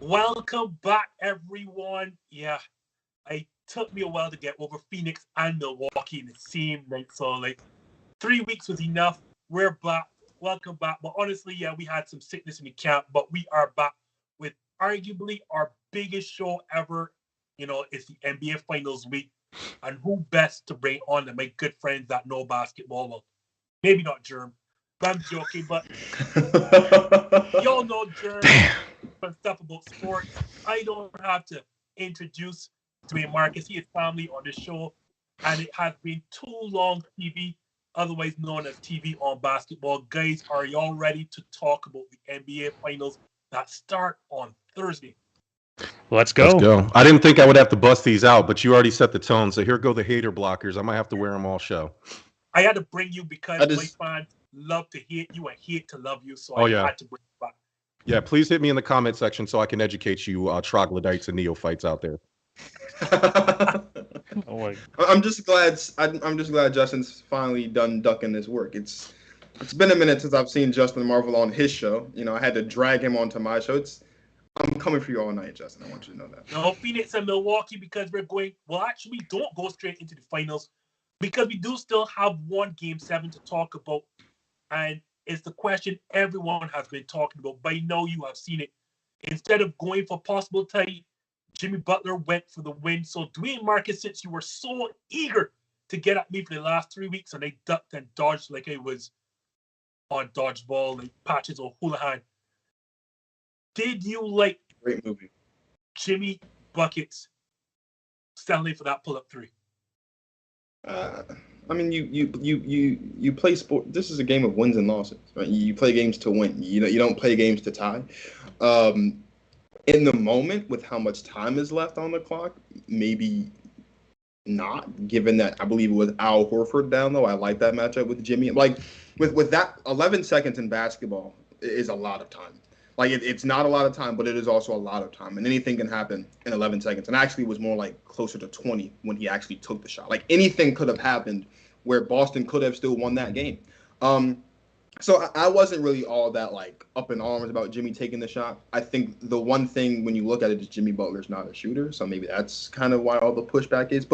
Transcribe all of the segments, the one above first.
Welcome back, everyone. Yeah, it took me a while to get over Phoenix and Milwaukee in the same night. So, 3 weeks was enough. We're back. Welcome back. But honestly, yeah, we had some sickness in the camp, but we are back with arguably our biggest show ever. It's the NBA Finals week. And who best to bring on than my good friends that know basketball? Well, maybe not Jerm, but I'm joking. But y'all know Jerm and stuff about sports. I don't have to introduce Dwayne Marcus. He is family on the show, and it has been too long TV, otherwise known as TV on basketball. Guys, are y'all ready to talk about the NBA Finals that start on Thursday? Let's go. Let's go. I didn't think I would have to bust these out, but you already set the tone. So here go the hater blockers. I might have to wear them all show. I had to bring you because my fans love to hate you and hate to love you, so I had to bring you back. Yeah, please hit me in the comment section so I can educate you troglodytes and neophytes out there. I'm just glad Justin's finally done ducking this work. It's been a minute since I've seen Justin Marvel on his show. I had to drag him onto my show. I'm coming for you all night, Justin. I want you to know that. No, Phoenix and Milwaukee, because we're going. Well, actually, we don't go straight into the finals because we do still have one Game 7 to talk about, and it's the question everyone has been talking about. By now, you have seen it. Instead of going for possible tie, Jimmy Butler went for the win. So, Dwayne Marcus, since you were so eager to get at me for the last 3 weeks, and I ducked and dodged like I was on dodgeball, like Patches or Houlihan. Did you like great movie Jimmy Buckets settling for that pull-up three? I mean, you play sport. This is a game of wins and losses, right? You play games to win. You don't play games to tie. In the moment, with how much time is left on the clock, maybe not. Given that I believe it was Al Horford down low, I like that matchup with Jimmy. Like with that, 11 seconds in basketball is a lot of time. Like, it's not a lot of time, but it is also a lot of time. And anything can happen in 11 seconds. And actually, it was more like closer to 20 when he actually took the shot. Like, anything could have happened where Boston could have still won that game. So I wasn't really all that, up in arms about Jimmy taking the shot. I think the one thing when you look at it is Jimmy Butler's not a shooter. So maybe that's kind of why all the pushback is.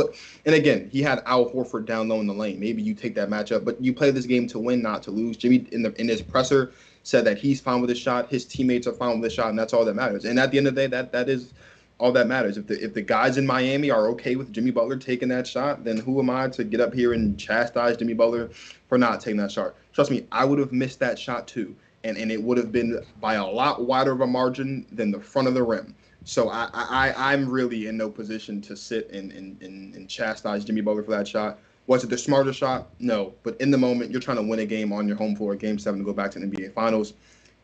And again, he had Al Horford down low in the lane. Maybe you take that matchup. But you play this game to win, not to lose. Jimmy, in his presser, said that he's fine with the shot, his teammates are fine with the shot, and that's all that matters. And at the end of the day, that is all that matters. If the guys in Miami are okay with Jimmy Butler taking that shot, then who am I to get up here and chastise Jimmy Butler for not taking that shot? Trust me, I would have missed that shot too, and it would have been by a lot wider of a margin than the front of the rim. So I'm really in no position to sit and chastise Jimmy Butler for that shot. Was it the smarter shot? No. But in the moment, you're trying to win a game on your home floor, Game 7 to go back to the NBA Finals.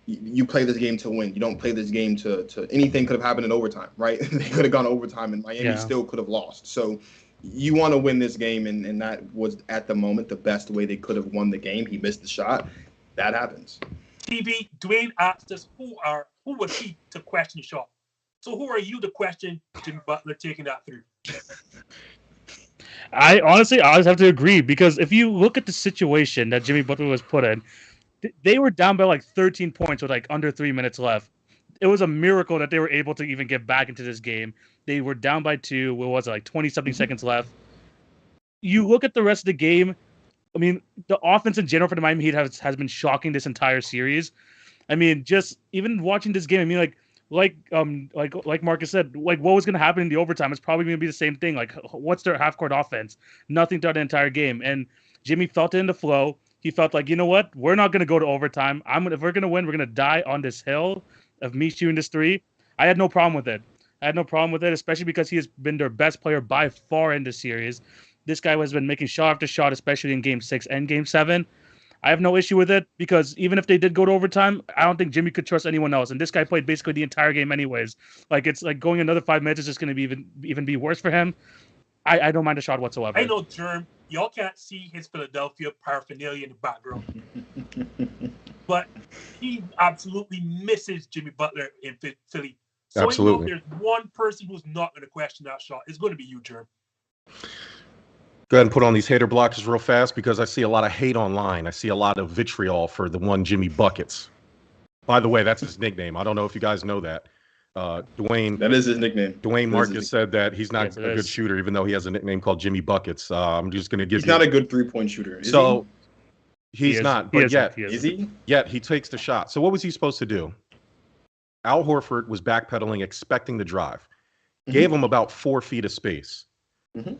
You play this game to win. You don't play this game to anything could have happened in overtime, right? They could have gone overtime, and Miami still could have lost. So you want to win this game, and that was, at the moment, the best way they could have won the game. He missed the shot. That happens. TV, Dwayne asked us who was he to question the shot. So who are you to question Jimmy Butler taking that through? I always have to agree, because if you look at the situation that Jimmy Butler was put in, they were down by 13 points with under 3 minutes left. It was a miracle that they were able to even get back into this game. They were down by 2. What was it, 20-something seconds left? You look at the rest of the game. I mean, the offense in general for the Miami Heat has been shocking this entire series. I mean, just even watching this game, I mean, like Marcus said, what was going to happen in the overtime? It's probably going to be the same thing. What's their half-court offense? Nothing throughout the entire game. And Jimmy felt it in the flow. He felt like, you know what? We're not going to go to overtime. If we're going to win, we're going to die on this hill of me shooting this three. I had no problem with it. Especially because he has been their best player by far in this series. This guy has been making shot after shot, especially in Game 6 and Game 7. I have no issue with it, because even if they did go to overtime, I don't think Jimmy could trust anyone else. And this guy played basically the entire game anyways. It's like going another 5 minutes is just going to be even be worse for him. I don't mind a shot whatsoever. I know, Jerm, y'all can't see his Philadelphia paraphernalia in the background. But he absolutely misses Jimmy Butler in Philly. So absolutely. I know there's one person who's not going to question that shot. It's going to be you, Jerm. Go ahead and put on these hater blockers real fast, because I see a lot of hate online. I see a lot of vitriol for the one Jimmy Buckets. By the way, that's his nickname. I don't know if you guys know that. Dwayne. That is his nickname. Dwayne Marcus said that he's not Yes, it a good is. shooter, even though he has a nickname called Jimmy Buckets. I'm just going to give He's you. not a good 3-point shooter. Is So he? he's not, but yet Is he? Yet he takes the shot. So what was he supposed to do? Al Horford was backpedaling, expecting the drive. Gave him about 4 feet of space. Mm-hmm.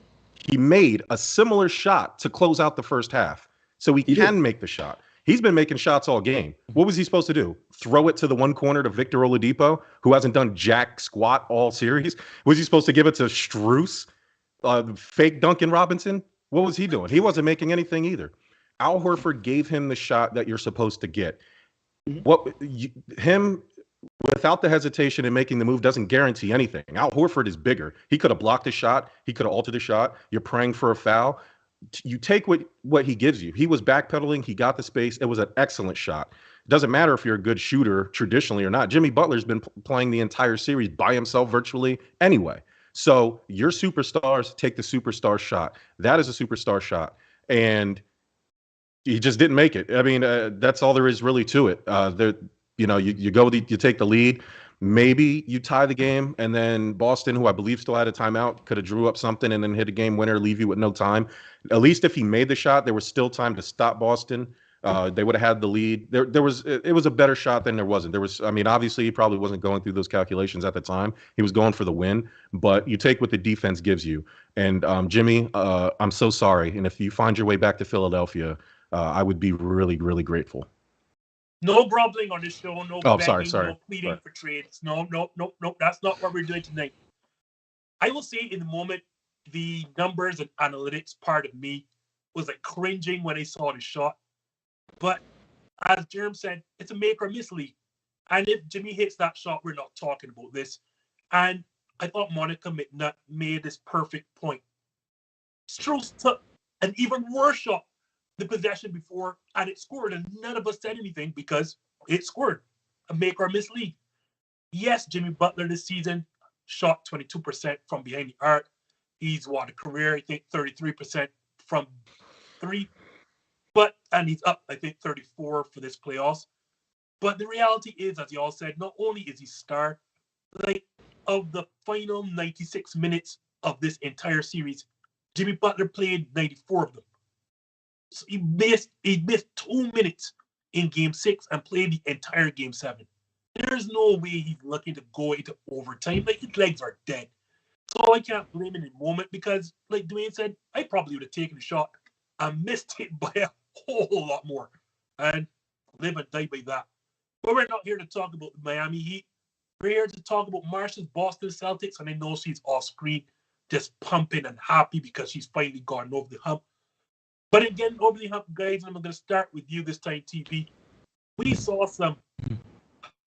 He made a similar shot to close out the first half. So he can make the shot. He's been making shots all game. What was he supposed to do? Throw it to the one corner to Victor Oladipo, who hasn't done jack squat all series? Was he supposed to give it to Strus, fake Duncan Robinson? What was he doing? He wasn't making anything either. Al Horford gave him the shot that you're supposed to get. Him without the hesitation and making the move doesn't guarantee anything. Al Horford is bigger. He could have blocked a shot. He could have altered the shot. You're praying for a foul. You take what he gives you. He was backpedaling. He got the space. It was an excellent shot. It doesn't matter if you're a good shooter traditionally or not. Jimmy Butler's been playing the entire series by himself virtually anyway. So your superstars take the superstar shot. That is a superstar shot. And he just didn't make it. I mean, that's all there is really to it. You take the lead. Maybe you tie the game, and then Boston, who I believe still had a timeout, could have drew up something and then hit a game winner, leave you with no time. At least if he made the shot, there was still time to stop Boston. They would have had the lead. It was a better shot than there wasn't. Obviously he probably wasn't going through those calculations at the time. He was going for the win, but you take what the defense gives you. And Jimmy, I'm so sorry. And if you find your way back to Philadelphia, I would be really, really grateful. No grumbling on this show. No begging, sorry. no pleading for trades. No. That's not what we're doing tonight. I will say in the moment, the numbers and analytics part of me was like cringing when I saw the shot. But as Jerm said, it's a make or miss league. And if Jimmy hits that shot, we're not talking about this. And I thought Monica McNutt made this perfect point. Strus took an even worse shot the possession before, and it scored, and none of us said anything because it scored. A make or miss league. Yes, Jimmy Butler this season shot 22% from behind the arc. He's won a career, I think 33% from 3. And he's up, I think, 34 for this playoffs. But the reality is, as you all said, not only is he star, like of the final 96 minutes of this entire series, Jimmy Butler played 94 of them. So he missed 2 minutes in Game 6 and played the entire Game 7. There's no way he's looking to go into overtime. Like, his legs are dead. So I can't blame him in the moment because, like Dwayne said, I probably would have taken the shot and missed it by a whole lot more. And live and die by that. But we're not here to talk about the Miami Heat. We're here to talk about Marsha's Boston Celtics, and I know she's off screen just pumping and happy because she's finally gotten over the hump. But again, over the hump, guys, and I'm going to start with you this time, TV. We saw some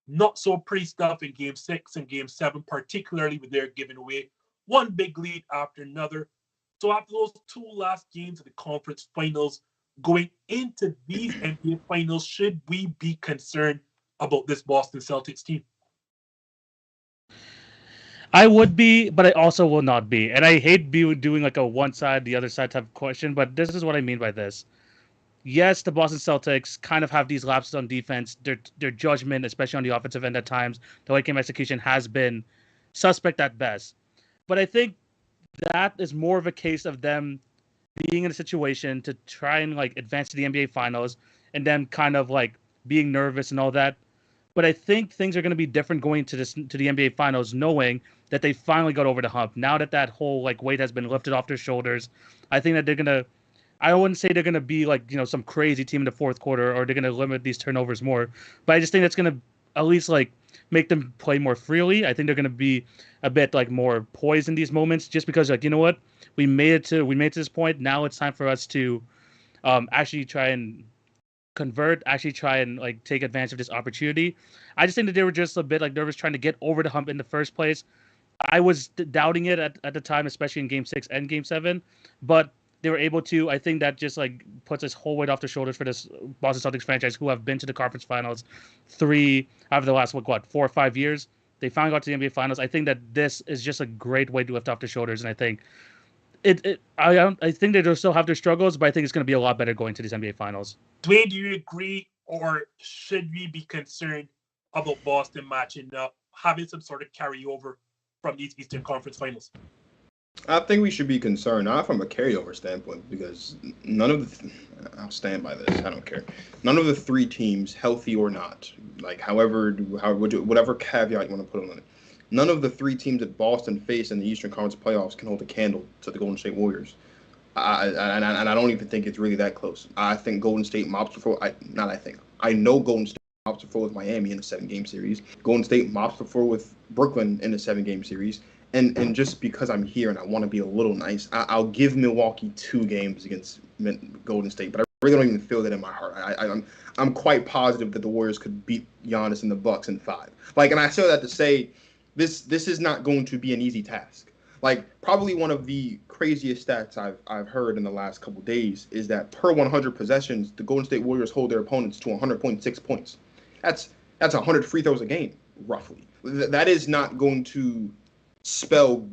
not so pretty stuff in Game 6 and Game 7, particularly with their giving away one big lead after another. So after those 2 last games of the conference finals, going into these NBA finals, should we be concerned about this Boston Celtics team? I would be, but I also will not be. And I hate doing like a one side, the other side type of question, but this is what I mean by this. Yes, the Boston Celtics kind of have these lapses on defense. Their judgment, especially on the offensive end at times, the late game execution has been suspect at best. But I think that is more of a case of them being in a situation to try and like advance to the NBA finals and then kind of like being nervous and all that. But I think things are going to be different going to the NBA finals, knowing that they finally got over the hump. Now that whole like weight has been lifted off their shoulders, I think that they're going to, I wouldn't say they're going to be like, some crazy team in the fourth quarter or they're going to limit these turnovers more. But I just think that's going to at least like make them play more freely. I think they're going to be a bit like more poised in these moments just because like, you know what? We made it to this point. Now it's time for us to actually try and convert, actually try and like take advantage of this opportunity. I just think that they were just a bit like nervous trying to get over the hump in the first place. I was doubting it at the time, especially in Game 6 and Game 7, but they were able to. I think that just like puts this whole weight off their shoulders for this Boston Celtics franchise, who have been to the conference finals 3 out of the last 4 or 5 years. They finally got to the NBA finals. I think that this is just a great way to lift off their shoulders, and I think I think they do still have their struggles, but I think it's going to be a lot better going to these NBA finals. Dwayne, do you agree, or should we be concerned about Boston matching up having some sort of carryover from these Eastern Conference Finals? I think we should be concerned, not from a carryover standpoint, because none of the I'll stand by this. I don't care. None of the three teams, healthy or not, like whatever caveat you want to put on it, none of the three teams that Boston faced in the Eastern Conference playoffs can hold a candle to the Golden State Warriors. And I don't even think it's really that close. I think Golden State mops the floor. I know Golden State mops the floor with Miami in a 7-game series. Golden State mops the floor with Brooklyn in a 7-game series. And just because I'm here and I want to be a little nice, I'll give Milwaukee 2 games against Golden State. But I really don't even feel that in my heart. I'm quite positive that the Warriors could beat Giannis and the Bucks in 5. And I say that to say this is not going to be an easy task. Probably one of the craziest stats I've heard in the last couple of days is that per 100 possessions, the Golden State Warriors hold their opponents to 100.6 points. That's 100 free throws a game, roughly. That is not going to spell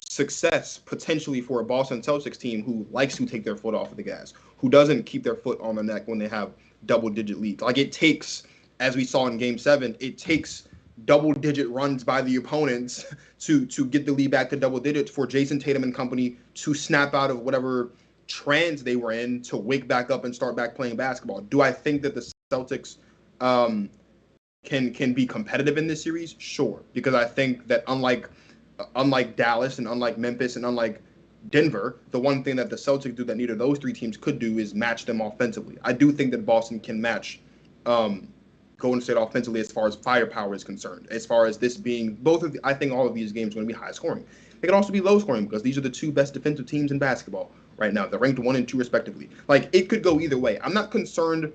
success potentially for a Boston Celtics team who likes to take their foot off of the gas, who doesn't keep their foot on the neck when they have double-digit leads. It takes, as we saw in Game 7, it takes double-digit runs by the opponents to get the lead back to double digits for Jayson, Tatum, and company to snap out of whatever trance they were in to wake back up and start back playing basketball. Do I think that the Celtics can be competitive in this series? Sure, because I think that unlike Dallas and unlike Memphis and unlike Denver, the one thing that the Celtics do that neither of those three teams could do is match them offensively. I do think that Boston can match Golden State offensively as far as firepower is concerned. As far as this being I think all of these games are going to be high scoring. They can also be low scoring because these are the 2 best defensive teams in basketball right now. They're ranked 1 and 2 respectively. It could go either way. I'm not concerned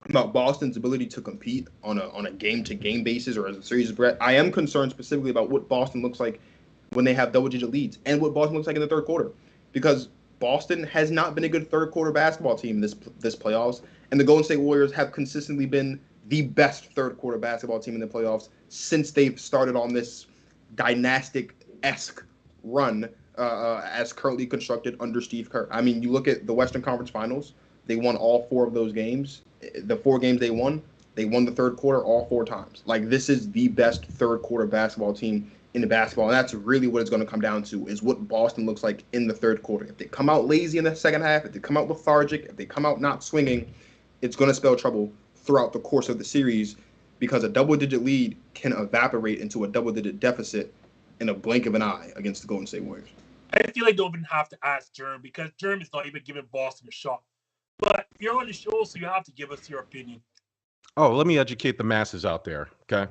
about Boston's ability to compete on a game-to-game basis or as a series of Brett. I am concerned specifically about what Boston looks like when they have double-digit leads and what Boston looks like in the third quarter, because Boston has not been a good third-quarter basketball team this playoffs, and the Golden State Warriors have consistently been the best third-quarter basketball team in the playoffs since they've started on this dynastic-esque run as currently constructed under Steve Kerr. I mean, you look at the Western Conference Finals, they won all 4 of those games. The 4 games they won the third quarter all 4 times. This is the best third quarter basketball team in the basketball. And that's really what it's going to come down to, is what Boston looks like in the third quarter. If they come out lazy in the second half, if they come out lethargic, if they come out not swinging, it's going to spell trouble throughout the course of the series, because a double-digit lead can evaporate into a double-digit deficit in a blink of an eye against the Golden State Warriors. I feel like don't even have to ask Jerm, because Jerm is not even giving Boston a shot. But you're on the show, so you have to give us your opinion. Oh, let me educate the masses out there, okay?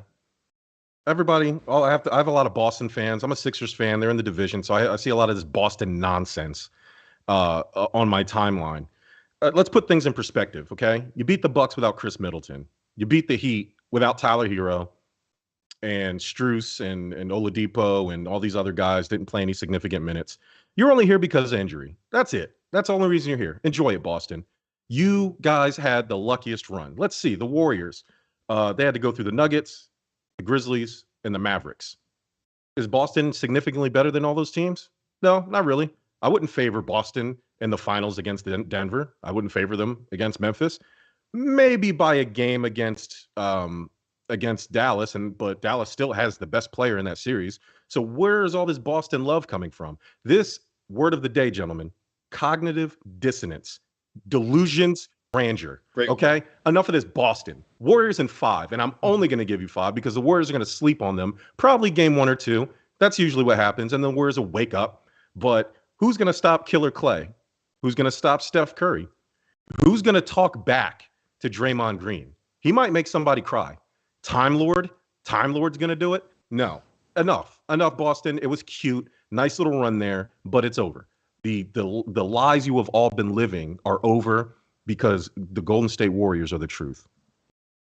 Everybody, I have a lot of Boston fans. I'm a Sixers fan. They're in the division, so I see a lot of this Boston nonsense on my timeline. Let's put things in perspective, okay? You beat the Bucks without Chris Middleton. You beat the Heat without Tyler Hero and Strus and Oladipo and all these other guys didn't play any significant minutes. You're only here because of injury. That's it. That's the only reason you're here. Enjoy it, Boston. You guys had the luckiest run. Let's see. The Warriors, they had to go through the Nuggets, the Grizzlies, and the Mavericks. Is Boston significantly better than all those teams? No, not really. I wouldn't favor Boston in the finals against Denver. I wouldn't favor them against Memphis. Maybe by a game against Dallas, but Dallas still has the best player in that series. So where is all this Boston love coming from? This word of the day, gentlemen: cognitive dissonance, delusions, grandeur. Great. Okay? Enough of this Boston. Warriors in 5, and I'm only going to give you 5 because the Warriors are going to sleep on them, probably game 1 or 2. That's usually what happens, and the Warriors will wake up. But who's going to stop Killer Klay? Who's going to stop Steph Curry? Who's going to talk back to Draymond Green? He might make somebody cry. Time Lord's going to do it? No. Enough, Boston. It was cute. Nice little run there, but it's over. The lies you have all been living are over because the Golden State Warriors are the truth.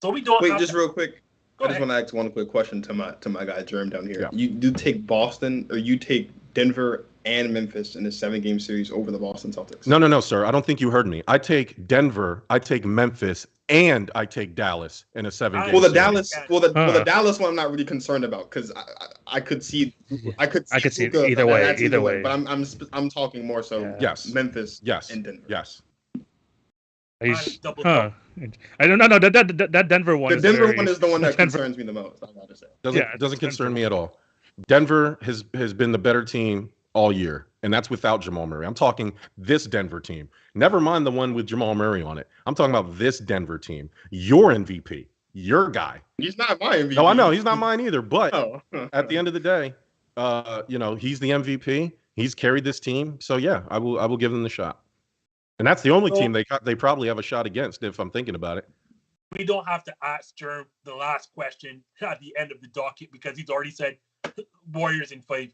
So we don't Wait, just real quick. Go I just ahead. want to ask one quick question to my guy Jerm down here. Yeah. You do take Boston, or you take Denver and Memphis in a 7-game series over the Boston Celtics? No, sir. I don't think you heard me. I take Denver, I take Memphis, and I take Dallas in a 7-game Well, the series. Dallas one I'm not really concerned about, because I could see I could see it Luka, either way. that's Either way. But I'm talking more so Yes. Memphis Yes. and Denver. Yes. double huh. I don't know. No, that Denver one. The is Denver very, one is the one that Denver, concerns me the most. I gotta say. Doesn't concern me at all. Denver has been the better team all year, and that's without Jamal Murray. I'm talking this Denver team. Never mind the one with Jamal Murray on it. I'm talking about this Denver team. Your MVP, your guy. He's not my MVP. No, I know he's not mine either. But Oh. at the end of the day, he's the MVP. He's carried this team. So yeah, I will give them the shot. And that's the only team they probably have a shot against if I'm thinking about it. We don't have to ask Jerm the last question at the end of the docket because he's already said Warriors in 5.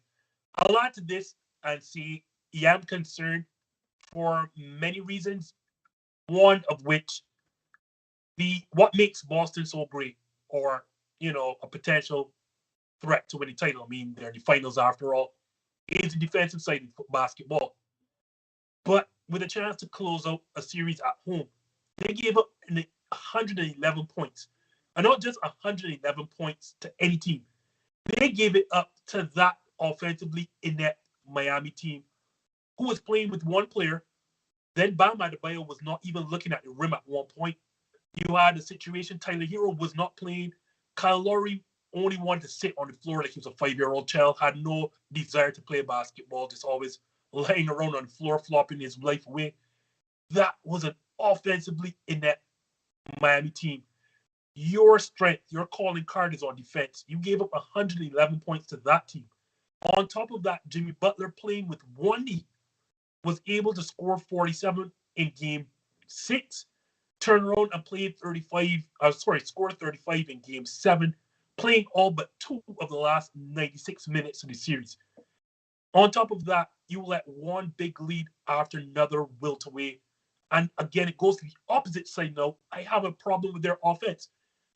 I'll add to this and see, I am concerned for many reasons. One of which, what makes Boston so great, or a potential threat to win the title. I mean, they're in the finals after all. Is the defensive side of basketball, but with a chance to close out a series at home, they gave up 111 points, and not just 111 points to any team. They gave it up to that offensively inept Miami team, who was playing with one player. Then Bam Adebayo was not even looking at the rim at one point. You had a situation, Tyler Hero was not playing. Kyle Lowry only wanted to sit on the floor like he was a 5-year-old child, had no desire to play basketball, just always lying around on the floor, flopping his life away. That was an offensively inept Miami team. Your strength, your calling card is on defense. You gave up 111 points to that team. On top of that, Jimmy Butler, playing with one knee, was able to score 47 in game 6, turn around and play score 35 in game 7, playing all but 2 of the last 96 minutes of the series. On top of that, you let one big lead after another wilt away. And again, it goes to the opposite side now. I have a problem with their offense.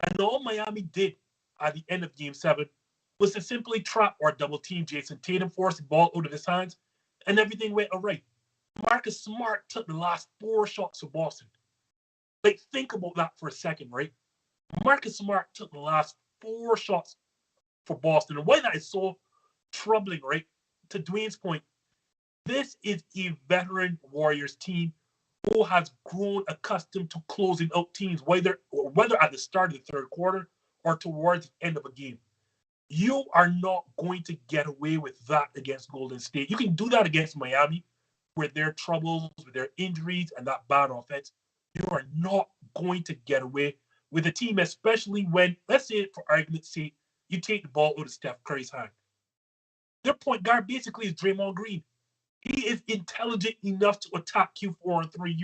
And all Miami did at the end of game 7 was to simply trap or double team Jayson. Tatum forced the ball out of his hands, and everything went all right. Marcus Smart took the last 4 shots of Boston. Like, think about that for a second, right? Marcus Smart took the last 4 shots for Boston. And why that is so troubling, right? To Dwayne's point, this is a veteran Warriors team who has grown accustomed to closing out teams, whether at the start of the third quarter or towards the end of a game. You are not going to get away with that against Golden State. You can do that against Miami with their troubles, with their injuries, and that bad offense. You are not going to get away with a team, especially when, let's say, for argument's sake, you take the ball out of Steph Curry's hand. Their point guard basically is Draymond Green. He is intelligent enough to attack Q4 and 3.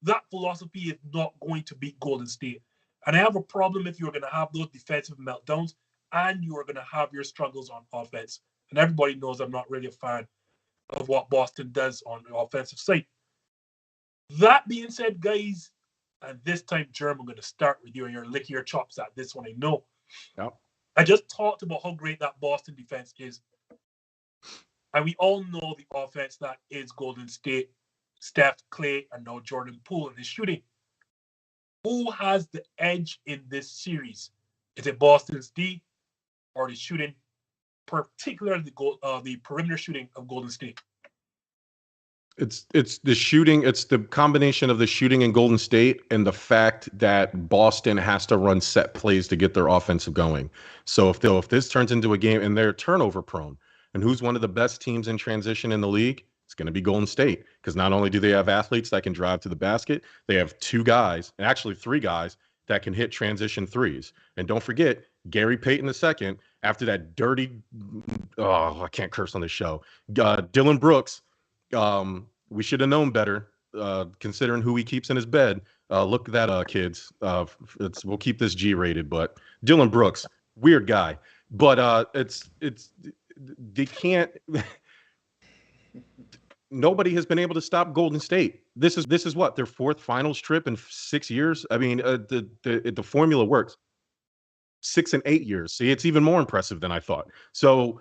That philosophy is not going to beat Golden State. And I have a problem if you're going to have those defensive meltdowns and you are going to have your struggles on offense. And everybody knows I'm not really a fan of what Boston does on the offensive side. That being said, guys, and this time, Jerm, I'm going to start with you, and you're licking your chops at this one, I know. Yep. I just talked about how great that Boston defense is. And we all know the offense that is Golden State, Steph, Klay, and now Jordan Poole in his shooting. Who has the edge in this series? Is it Boston's D or the shooting, particularly the perimeter shooting of Golden State? It's the shooting. It's the combination of the shooting in Golden State and the fact that Boston has to run set plays to get their offensive going. So if this turns into a game and they're turnover prone, and who's one of the best teams in transition in the league? It's going to be Golden State, because not only do they have athletes that can drive to the basket, they have 2 guys, and actually 3 guys, that can hit transition threes. And don't forget, Gary Payton II, after that dirty, I can't curse on this show, Dylan Brooks, we should have known better, considering who he keeps in his bed. Look that up, kids. We'll keep this G-rated, but Dylan Brooks, weird guy. But they can't. Nobody has been able to stop Golden State. This is what, their 4th finals trip in 6 years. I mean, the formula works. 6 and 8 years. See, it's even more impressive than I thought. So,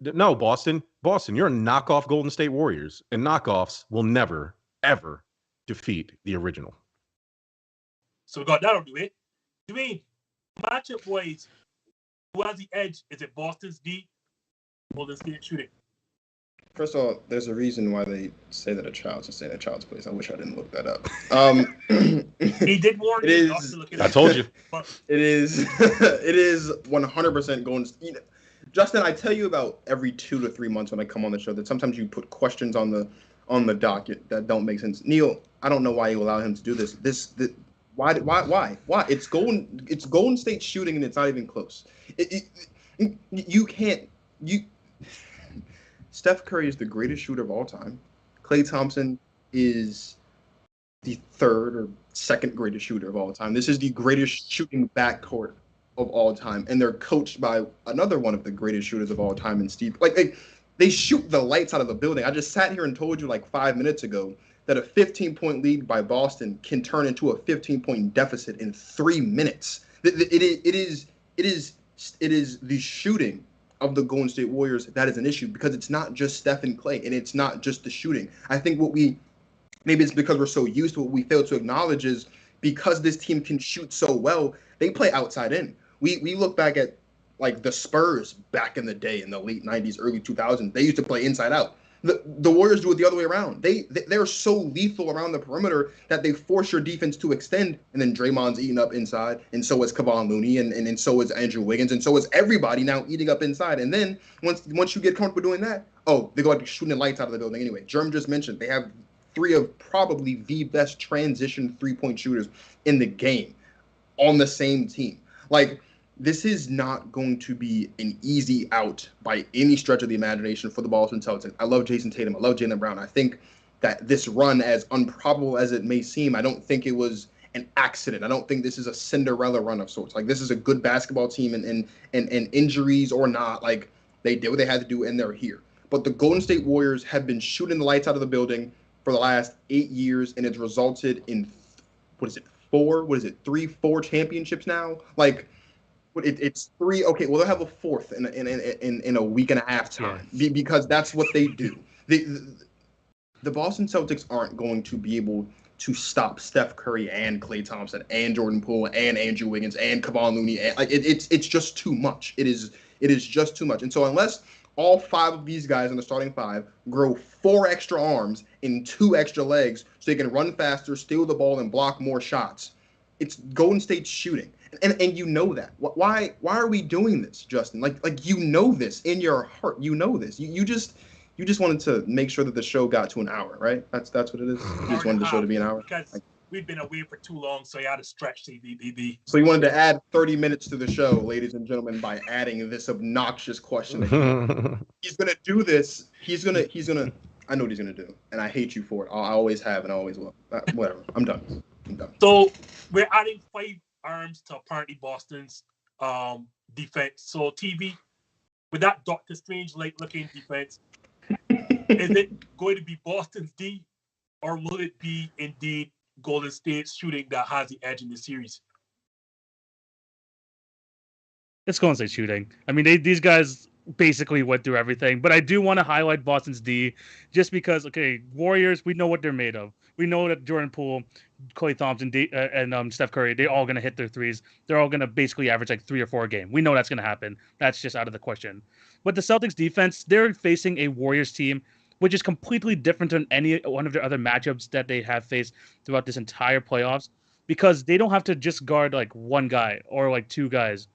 no, Boston, you're a knockoff Golden State Warriors, and knockoffs will never, ever defeat the original. So we got that on the way. Dwayne, matchup wise, who has the edge? Is it Boston's D, Golden State shooting? First of all, there's a reason why they say that a child should stay in a child's place. I wish I didn't look that up. He did warn It me is- not to look at I told you. It is it is 100% going. Justin, I tell you about every 2 to 3 months when I come on the show that sometimes you put questions on the docket that don't make sense. Neil, I don't know why you allow him to do this. Why? It's Golden State shooting and it's not even close. You can't. Steph Curry is the greatest shooter of all time. Klay Thompson is the third or second greatest shooter of all time. This is the greatest shooting backcourt of all time, and they're coached by another one of the greatest shooters of all time in Steve. Like they shoot the lights out of the building. I just sat here and told you like 5 minutes ago that a 15-point lead by Boston can turn into a 15-point deficit in 3 minutes. It is the shooting of the Golden State Warriors that is an issue because it's not just Steph and Klay, and it's not just the shooting. I think maybe it's because we're so used to what we fail to acknowledge is because this team can shoot so well, they play outside in. We look back at like the Spurs back in the day in the late 90s, early 2000s. They used to play inside out. The Warriors do it the other way around. They're so lethal around the perimeter that they force your defense to extend, and then Draymond's eating up inside, and so is Kevon Looney, and so is Andrew Wiggins, and so is everybody now eating up inside. And then once you get comfortable doing that, they go like shooting the lights out of the building anyway. Jerm just mentioned they have 3 of probably the best transition 3-point shooters in the game on the same team. Like, this is not going to be an easy out by any stretch of the imagination for the Boston Celtics. I love Jayson Tatum. I love Jaylen Brown. I think that this run, as improbable as it may seem, I don't think it was an accident. I don't think this is a Cinderella run of sorts. Like, this is a good basketball team, and injuries or not, like, they did what they had to do, and they're here. But the Golden State Warriors have been shooting the lights out of the building for the last 8 years, and it's resulted in, 4 championships now? Like, it's 3. Okay, well, they'll have a 4th in a week and a half time because that's what they do. The Boston Celtics aren't going to be able to stop Steph Curry and Klay Thompson and Jordan Poole and Andrew Wiggins and Kevon Looney. It's just too much. It is just too much. And so unless all 5 of these guys in the starting 5 grow 4 extra arms and 2 extra legs so they can run faster, steal the ball, and block more shots, it's Golden State shooting. And you know that. Why are we doing this, Justin? Like you know this in your heart. You know this. You just wanted to make sure that the show got to an hour, right? That's what it is. You just wanted the show to be an hour. Because we've been away for too long, so you had to stretch the. So you wanted to add 30 minutes to the show, ladies and gentlemen, by adding this obnoxious question. He's gonna do this. He's gonna. I know what he's gonna do, and I hate you for it. I always have and I always will. Whatever. I'm done. So we're adding 5 arms to apparently Boston's defense. So TV, with that Doctor Strange-like looking defense, is it going to be Boston's D, or will it be indeed Golden State's shooting that has the edge in the series? It's Golden State shooting. I mean, these guys basically went through everything, but I do want to highlight Boston's D just because, okay, Warriors, we know what they're made of. We know that Jordan Poole, Klay Thompson, and Steph Curry, they're all going to hit their threes. They're all going to basically average like 3 or 4 a game. We know that's going to happen. That's just out of the question. But the Celtics defense, they're facing a Warriors team, which is completely different than any one of their other matchups that they have faced throughout this entire playoffs, because they don't have to just guard like 1 guy or like 2 guys.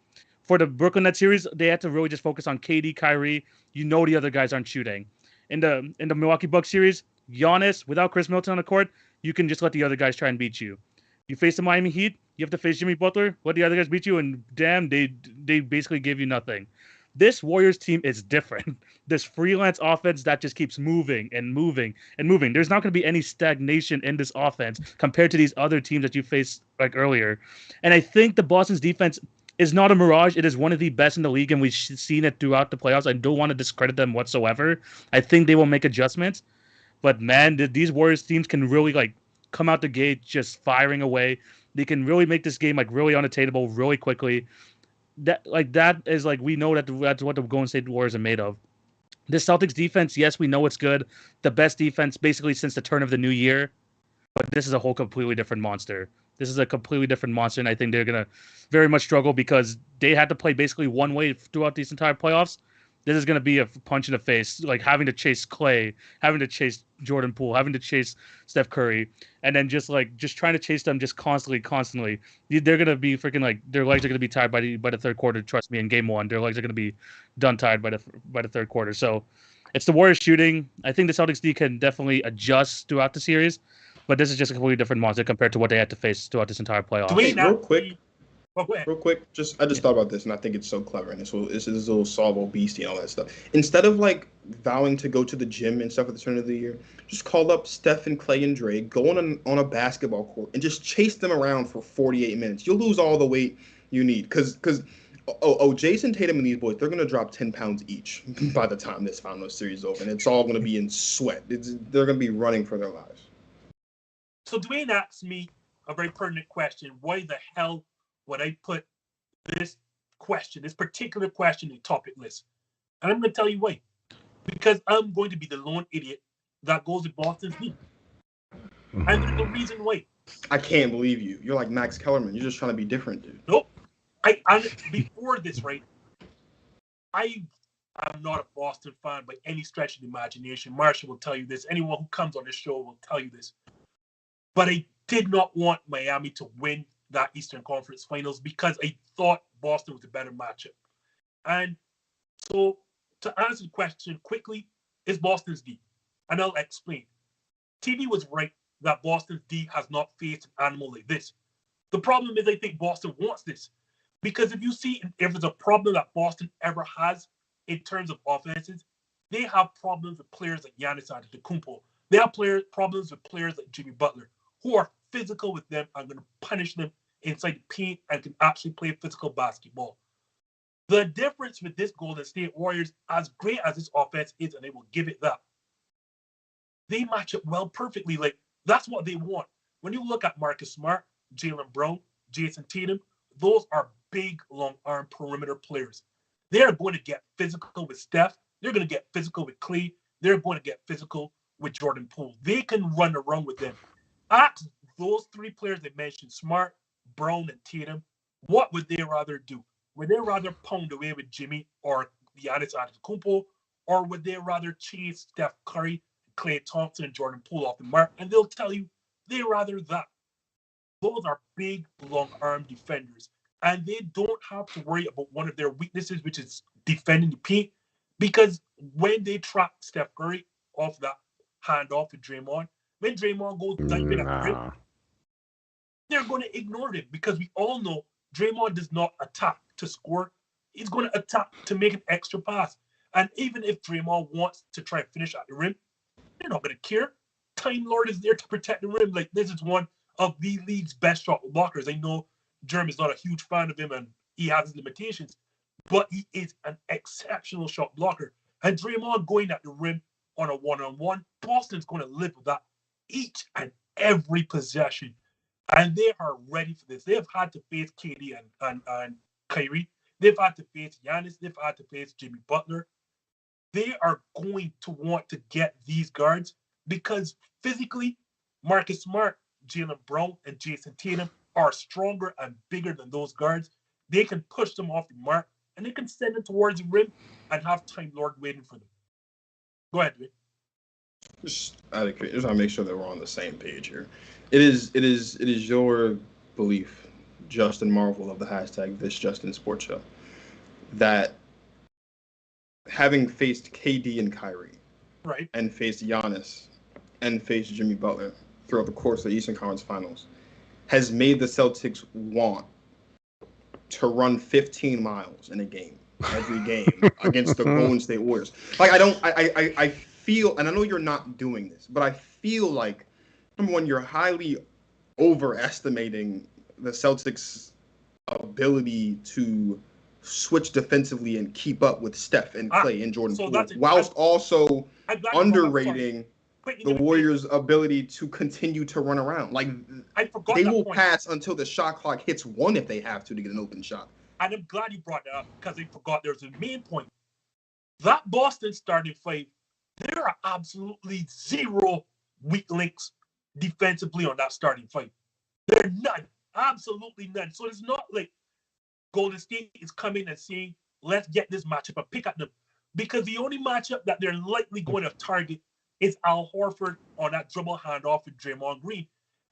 For the Brooklyn Nets series, they had to really just focus on KD, Kyrie. You know the other guys aren't shooting. In the Milwaukee Bucks series, Giannis, without Chris Middleton on the court, you can just let the other guys try and beat you. You face the Miami Heat, you have to face Jimmy Butler, let the other guys beat you, and damn, they basically give you nothing. This Warriors team is different. This freelance offense that just keeps moving and moving and moving. There's not going to be any stagnation in this offense compared to these other teams that you faced like earlier. And I think the Boston's defense is not a mirage. It is one of the best in the league, and we've seen it throughout the playoffs. I don't want to discredit them whatsoever. I think they will make adjustments. But, man, these Warriors teams can really, like, come out the gate just firing away. They can really make this game, like, really unattainable really quickly. That is, like, we know that's what the Golden State Warriors are made of. The Celtics defense, yes, we know it's good. The best defense basically since the turn of the new year. But this is a whole completely different monster. This is a completely different monster, and I think they're going to very much struggle because they had to play basically one way throughout these entire playoffs. this is going to be a punch in the face, like having to chase Klay, having to chase Jordan Poole, having to chase Steph Curry, and then just trying to chase them just constantly. They're going to be freaking like their legs are going to be tired by the third quarter. Trust me, in game one, their legs are going to be done tired by the third quarter. So it's the Warriors shooting. I think the Celtics D can definitely adjust throughout the series, but this is just a completely different monster compared to what they had to face throughout this entire playoff. Real quick, I just thought about this, and I think it's so clever, and this little solvo beastie and all that stuff. Instead of like vowing to go to the gym and stuff at the turn of the year, just call up Steph and Klay and Dre, go on a basketball court, and just chase them around for 48 minutes. You'll lose all the weight you need, because Jayson, Tatum, and these boys, they're gonna drop 10 pounds each by the time this final series is over, and it's all gonna be in sweat. They're gonna be running for their lives. So Dwayne asked me a very pertinent question: why the hell would I put this particular question in the topic list? And I'm going to tell you why. Because I'm going to be the lone idiot that goes to Boston's D. And there's no reason why. I can't believe you. You're like Max Kellerman. You're just trying to be different, dude. Nope. Before this, right, I am not a Boston fan by any stretch of the imagination. Marshall will tell you this. Anyone who comes on this show will tell you this. But I did not want Miami to win that Eastern Conference Finals because I thought Boston was a better matchup. And so to answer the question quickly, is Boston's D. And I'll explain. TV was right that Boston's D has not faced an animal like this. The problem is I think Boston wants this. Because if you see if there's a problem that Boston ever has in terms of offenses, they have problems with players like Giannis Antetokounmpo. They have problems with players like Jimmy Butler, who are physical with them and going to punish them inside the paint and can actually play physical basketball. The difference with this Golden State Warriors, as great as this offense is, and they will give it that, they match it well perfectly. Like, that's what they want. When you look at Marcus Smart, Jaylen Brown, Jayson Tatum, those are big, long-arm perimeter players. They're going to get physical with Steph. They're going to get physical with Klay. They're going to get physical with Jordan Poole. They can run around with them. Ask those three players they mentioned, Smart, Brown, and Tatum, what would they rather do? Would they rather pound away with Jimmy or Giannis Antetokounmpo, or would they rather chase Steph Curry, Klay Thompson, and Jordan Poole off the mark? And they'll tell you they'd rather that. Those are big, long-arm defenders, and they don't have to worry about one of their weaknesses, which is defending the paint, because when they trap Steph Curry off that handoff to Draymond, when Draymond goes diving at the rim, they're going to ignore him because we all know Draymond does not attack to score. He's going to attack to make an extra pass. And even if Draymond wants to try and finish at the rim, they're not going to care. Time Lord is there to protect the rim. Like, this is one of the league's best shot blockers. I know Jerm is not a huge fan of him and he has his limitations, but he is an exceptional shot blocker. And Draymond going at the rim on a one-on-one, Boston's going to live with that each and every possession. And they are ready for this. They've had to face KD and Kyrie. They've had to face Giannis. They've had to face Jimmy Butler. They are going to want to get these guards because physically, Marcus Smart, Jaylen Brown, and Jayson Tatum are stronger and bigger than those guards. They can push them off the mark, and they can send them towards the rim and have Time Lord waiting for them. Go ahead, Dwayne. Just want to make sure that we're on the same page here. It is your belief, Justin Marvel of the hashtag This Justin Sports Show, that having faced KD and Kyrie, right, and faced Giannis, and faced Jimmy Butler throughout the course of the Eastern Conference Finals, has made the Celtics want to run 15 miles in a game, every game, against the Golden State Warriors. Like, I feel, and I know you're not doing this, but I feel like, number one, you're highly overestimating the Celtics' ability to switch defensively and keep up with Steph and Klay and Jordan Poole, whilst also underrating the Warriors' ability to continue to run around. Like, they will pass until the shot clock hits 1 if they have to get an open shot. And I'm glad you brought that up because I forgot there's a main point. That Boston starting five, there are absolutely zero weak links defensively on that starting five. There are none. Absolutely none. So it's not like Golden State is coming and saying, let's get this matchup and pick at them. because the only matchup that they're likely going to target is Al Horford on that dribble handoff with Draymond Green.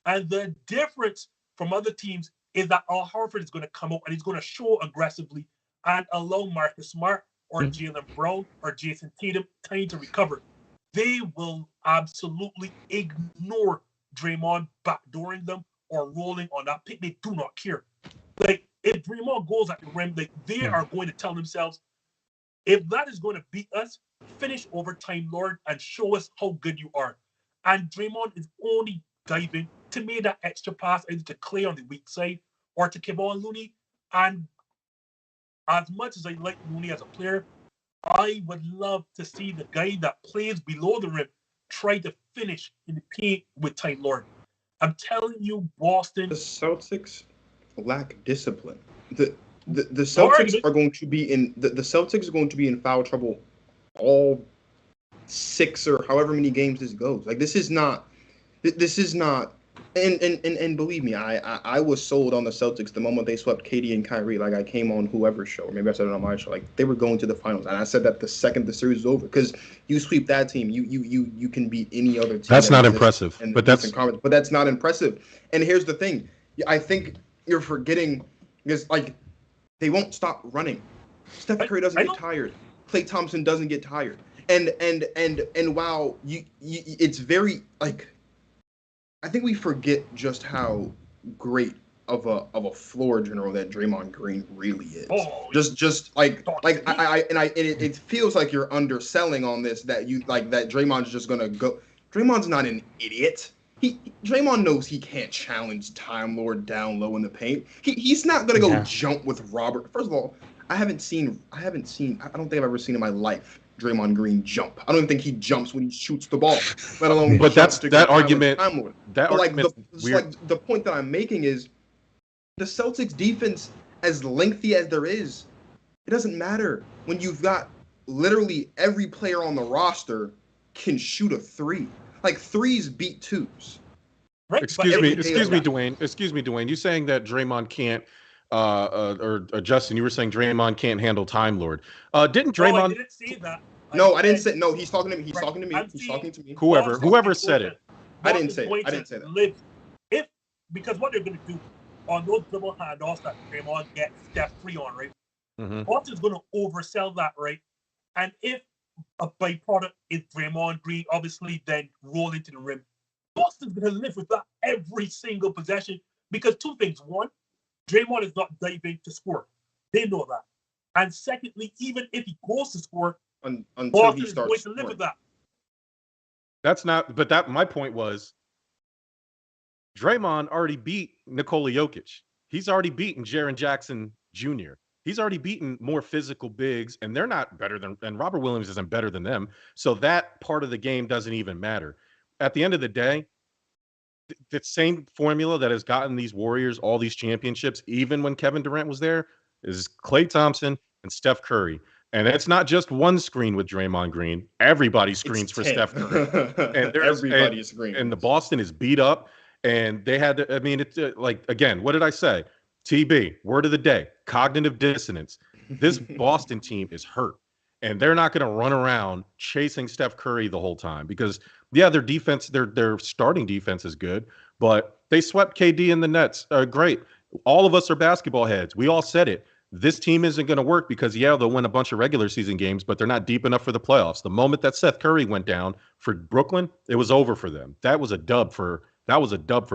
And the difference from other teams is that Al Horford is going to come out and he's going to show aggressively and allow Marcus Smart or Jaylen Brown or Jayson Tatum time to recover. They will absolutely ignore Draymond backdooring them or rolling on that pick. They do not care. Like, if Draymond goes at the rim, like, they are going to tell themselves, if that is going to beat us, finish overtime, Lord, and show us how good you are. And Draymond is only diving to make that extra pass either to Klay on the weak side or to Kevon Looney. And as much as I like Looney as a player, I would love to see the guy that plays below the rim try to finish in the paint with Time Lord. I'm telling you, Boston. The Celtics lack discipline. The Celtics are going to be in the Celtics are going to be in foul trouble all 6 or however many games this goes. Like, this is not. And believe me, I was sold on the Celtics the moment they swept KD and Kyrie. Like, I came on whoever's show, or maybe I said it on my show. Like, they were going to the finals, and I said that the second the series was over, because you sweep that team, you can beat any other team. That's not impressive, but that's not impressive. And here's the thing, I think you're forgetting, because like, they won't stop running. Steph Curry doesn't get tired. Klay Thompson doesn't get tired. And while it's very like. I think we forget just how great of a floor general that Draymond Green really is. Oh, it feels like you're underselling on this, that you like that Draymond's just gonna go. Draymond's not an idiot. Draymond knows he can't challenge Time Lord down low in the paint. He's not gonna go jump with Robert. First of all, I don't think I've ever seen in my life Draymond Green jump. I don't even think he jumps when he shoots the ball, let alone. But that argument. Like, the point that I'm making is the Celtics defense, as lengthy as there is, it doesn't matter when you've got literally every player on the roster can shoot a three. Like, threes beat twos. Right. Excuse me, Dwayne. You saying that Draymond can't? Or Justin, you were saying Draymond can't handle Time Lord. Didn't Draymond? No, I didn't say that. I didn't say. No, he's talking to me. He's talking to me. Whoever said it. I didn't say that. Because what they're going to do on those double handoffs that Draymond gets Steph free on, right? Mm-hmm. Boston's going to oversell that, right? And if a byproduct is Draymond Green, obviously, then roll into the rim. Boston's going to live with that every single possession, because two things. One, Draymond is not diving to score. They know that. And secondly, even if he goes to score, until Boston he is starts going to scoring. live with that. That's not. But my point was, Draymond already beat Nikola Jokic. He's already beaten Jaren Jackson Jr. He's already beaten more physical bigs, and they're not better than. And Robert Williams isn't better than them. So that part of the game doesn't even matter. At the end of the day, the same formula that has gotten these Warriors all these championships, even when Kevin Durant was there, is Klay Thompson and Steph Curry. And it's not just one screen with Draymond Green. Everybody screens for Steph Curry. And everybody screens. And the Boston is beat up. And they had to, I mean, it's like, again, what did I say? TB, word of the day, cognitive dissonance. This Boston team is hurt. And they're not going to run around chasing Steph Curry the whole time, because, yeah, their defense, their starting defense is good, but they swept KD in the Nets. Great. All of us are basketball heads. We all said it. This team isn't going to work because, yeah, they'll win a bunch of regular season games, but they're not deep enough for the playoffs. The moment that Seth Curry went down for Brooklyn, it was over for them. That was a dub for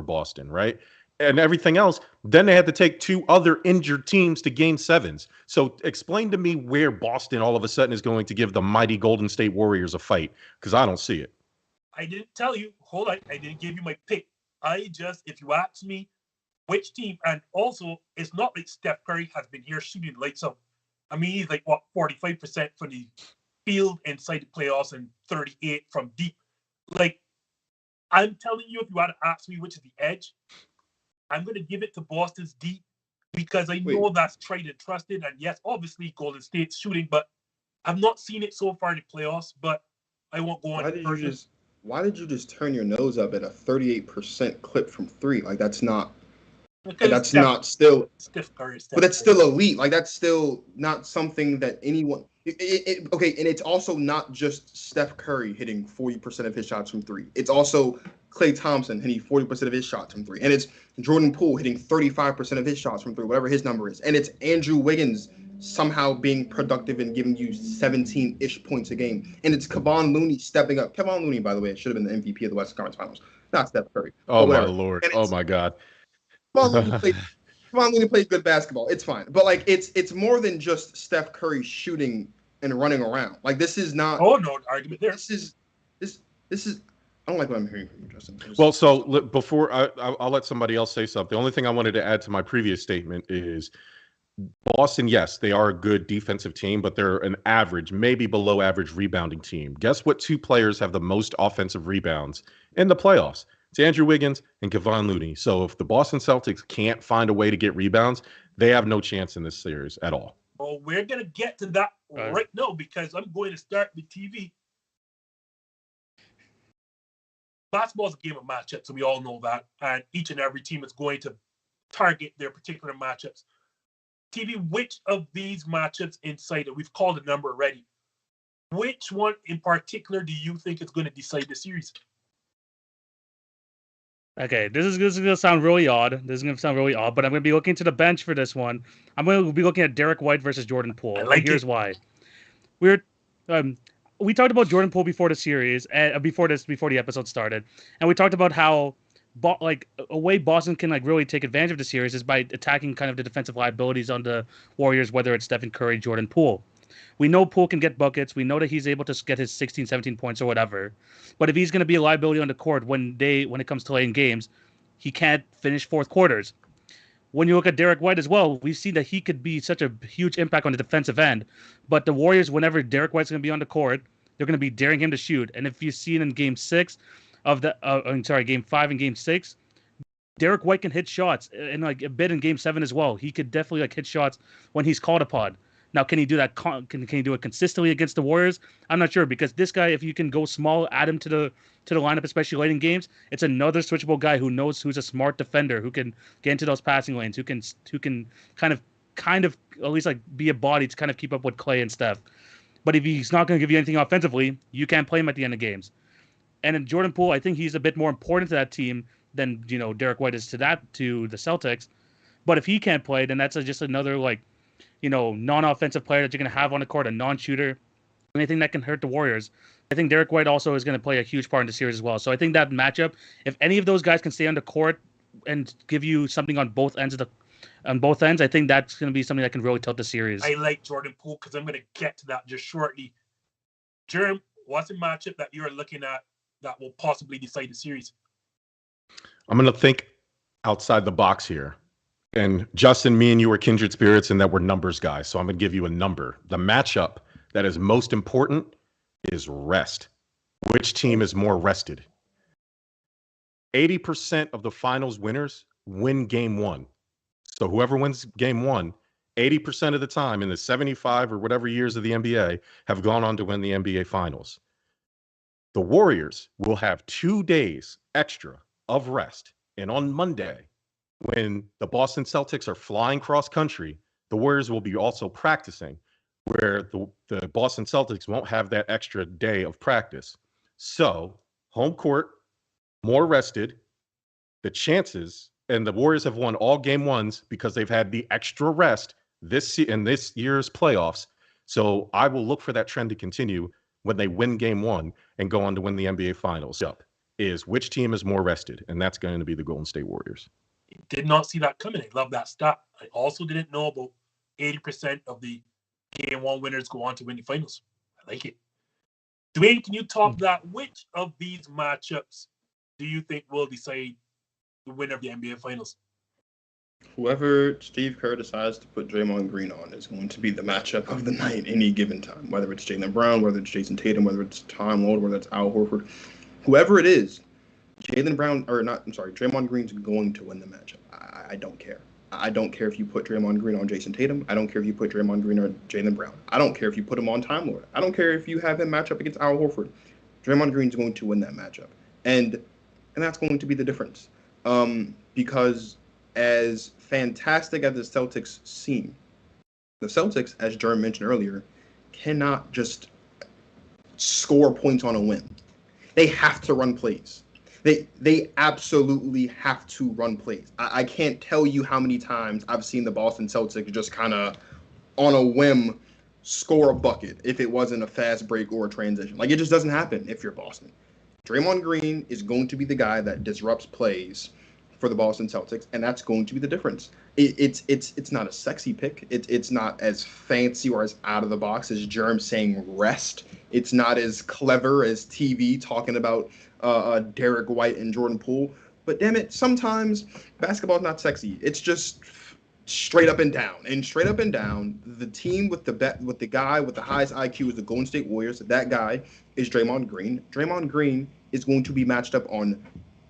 Boston, right? And everything else, then they had to take 2 other injured teams to game 7s. So explain to me where Boston all of a sudden is going to give the mighty Golden State Warriors a fight, because I don't see it. I didn't tell you. Hold on. I didn't give you my pick. If you ask me which team, and also it's not like Steph Curry has been here shooting lights out. I mean, he's like, 45% from the field inside the playoffs and 38 from deep. Like, I'm telling you, if you want to ask me which is the edge, I'm going to give it to Boston's D, because I know that's tried and trusted. And yes, obviously Golden State's shooting, but I've not seen it so far in the playoffs, but I won't go on. Why did you just turn your nose up at a 38% clip from 3? Like, that's not Steph Curry. But that's still elite. Like, that's still not something that anyone. Okay, and it's also not just Steph Curry hitting 40% of his shots from three. It's also Klay Thompson hitting 40% of his shots from three. And it's Jordan Poole hitting 35% of his shots from three, whatever his number is. And it's Andrew Wiggins somehow being productive and giving you 17-ish points a game. And it's Kevon Looney stepping up. Kevon Looney, by the way, should have been the MVP of the Western Conference Finals, not Steph Curry. Oh, my Lord. And Oh, my God. Kevon Looney plays good basketball. It's fine. But, like, it's more than just Steph Curry shooting and running around. Like, this is not. Oh, no argument there. This is. I don't like what I'm hearing from you, Justin. Well, so before I'll let somebody else say something. The only thing I wanted to add to my previous statement is Boston, yes, they are a good defensive team, but they're an average, maybe below average rebounding team. Guess what two players have the most offensive rebounds in the playoffs? It's Andrew Wiggins and Kevon Looney. So if the Boston Celtics can't find a way to get rebounds, they have no chance in this series at all. Well, we're going to get to that right now because I'm going to start with TV. Basketball is a game of matchups, and we all know that. And each and every team is going to target their particular matchups. TV, which of these matchups inside it? We've called a number already. Which one in particular do you think is going to decide the series? Okay, this is going to sound really odd. But I'm going to be looking to the bench for this one. I'm going to be looking at Derek White versus Jordan Poole. Here's why. We talked about Jordan Poole before the series, before the episode started, and we talked about how a way Boston can really take advantage of the series is by attacking kind of the defensive liabilities on the Warriors, whether it's Stephen Curry, Jordan Poole. We know Poole can get buckets. We know that he's able to get his 16, 17 points or whatever. But if he's going to be a liability on the court when it comes to late in games, he can't finish fourth quarters. When you look at Derek White as well, we've seen that he could be such a huge impact on the defensive end. But the Warriors, whenever Derek White's going to be on the court, they're going to be daring him to shoot. And if you've seen in Game 5 and Game 6, Derek White can hit shots, and a bit in Game 7 as well. He could definitely hit shots when he's called upon. Now, can he do that? Can he do it consistently against the Warriors? I'm not sure, because this guy, if you can go small, add him to the lineup, especially late in games, it's another switchable guy who's a smart defender, who can get into those passing lanes, who can kind of at least be a body to kind of keep up with Klay and Steph. But if he's not going to give you anything offensively, you can't play him at the end of games. And in Jordan Poole, I think he's a bit more important to that team than Derek White is to the Celtics. But if he can't play, then that's just another non-offensive player that you're going to have on the court, a non-shooter, anything that can hurt the Warriors. I think Derek White also is going to play a huge part in the series as well. So I think that matchup, if any of those guys can stay on the court and give you something on both ends, I think that's going to be something that can really tilt the series. I like Jordan Poole because I'm going to get to that just shortly. Jerm, what's a matchup that you're looking at that will possibly decide the series? I'm going to think outside the box here. And Justin, me and you are kindred spirits and that we're numbers guys. So I'm going to give you a number. The matchup that is most important is rest. Which team is more rested? 80% of the finals winners win game one. So whoever wins game one, 80% of the time in the 75 or whatever years of the NBA have gone on to win the NBA finals. The Warriors will have 2 days extra of rest. And on Monday, when the Boston Celtics are flying cross country, the Warriors will be also practicing, where the Boston Celtics won't have that extra day of practice. So home court, more rested, the chances, and the Warriors have won all game ones because they've had the extra rest in this year's playoffs. So I will look for that trend to continue when they win game one and go on to win the NBA Finals. Is which team is more rested? And that's going to be the Golden State Warriors. Did not see that coming. I love that stat. I also didn't know about 80% of the game one winners go on to win the finals. I like it. Dwayne, can you talk that? Which of these matchups do you think will decide the winner of the NBA Finals? Whoever Steve Kerr decides to put Draymond Green on is going to be the matchup of the night any given time. Whether it's Jaylen Brown, whether it's Jayson Tatum, whether it's Tom Lord, whether it's Al Horford, whoever it is, Draymond Green's going to win the matchup. I don't care. I don't care if you put Draymond Green on Jayson Tatum. I don't care if you put Draymond Green on Jaylen Brown. I don't care if you put him on Time Lord. I don't care if you have him match up against Al Horford. Draymond Green's going to win that matchup. And that's going to be the difference. Because as fantastic as the Celtics seem, the Celtics, as Jerm mentioned earlier, cannot just score points on a whim. They have to run plays. They absolutely have to run plays. I can't tell you how many times I've seen the Boston Celtics just kind of on a whim score a bucket if it wasn't a fast break or a transition. Like, it just doesn't happen if you're Boston. Draymond Green is going to be the guy that disrupts plays for the Boston Celtics, and that's going to be the difference. It's not a sexy pick. It's not as fancy or as out of the box as Jerm saying rest. It's not as clever as TV talking about Derek White and Jordan Poole. But damn it, sometimes basketball's not sexy. It's just straight up and down. And straight up and down, the team with the guy with the highest IQ is the Golden State Warriors. That guy is Draymond Green. Draymond Green is going to be matched up on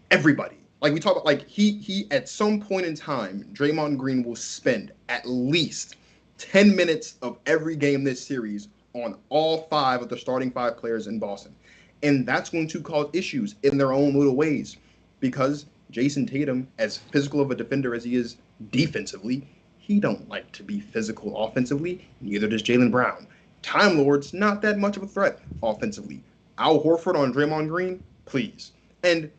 everybody. Like we talk about, like he at some point in time, Draymond Green will spend at least 10 minutes of every game this series on all 5 of the starting 5 players in Boston. And that's going to cause issues in their own little ways because Jayson Tatum, as physical of a defender as he is defensively, he don't like to be physical offensively. Neither does Jaylen Brown. Time Lord's not that much of a threat offensively. Al Horford on Draymond Green, please. And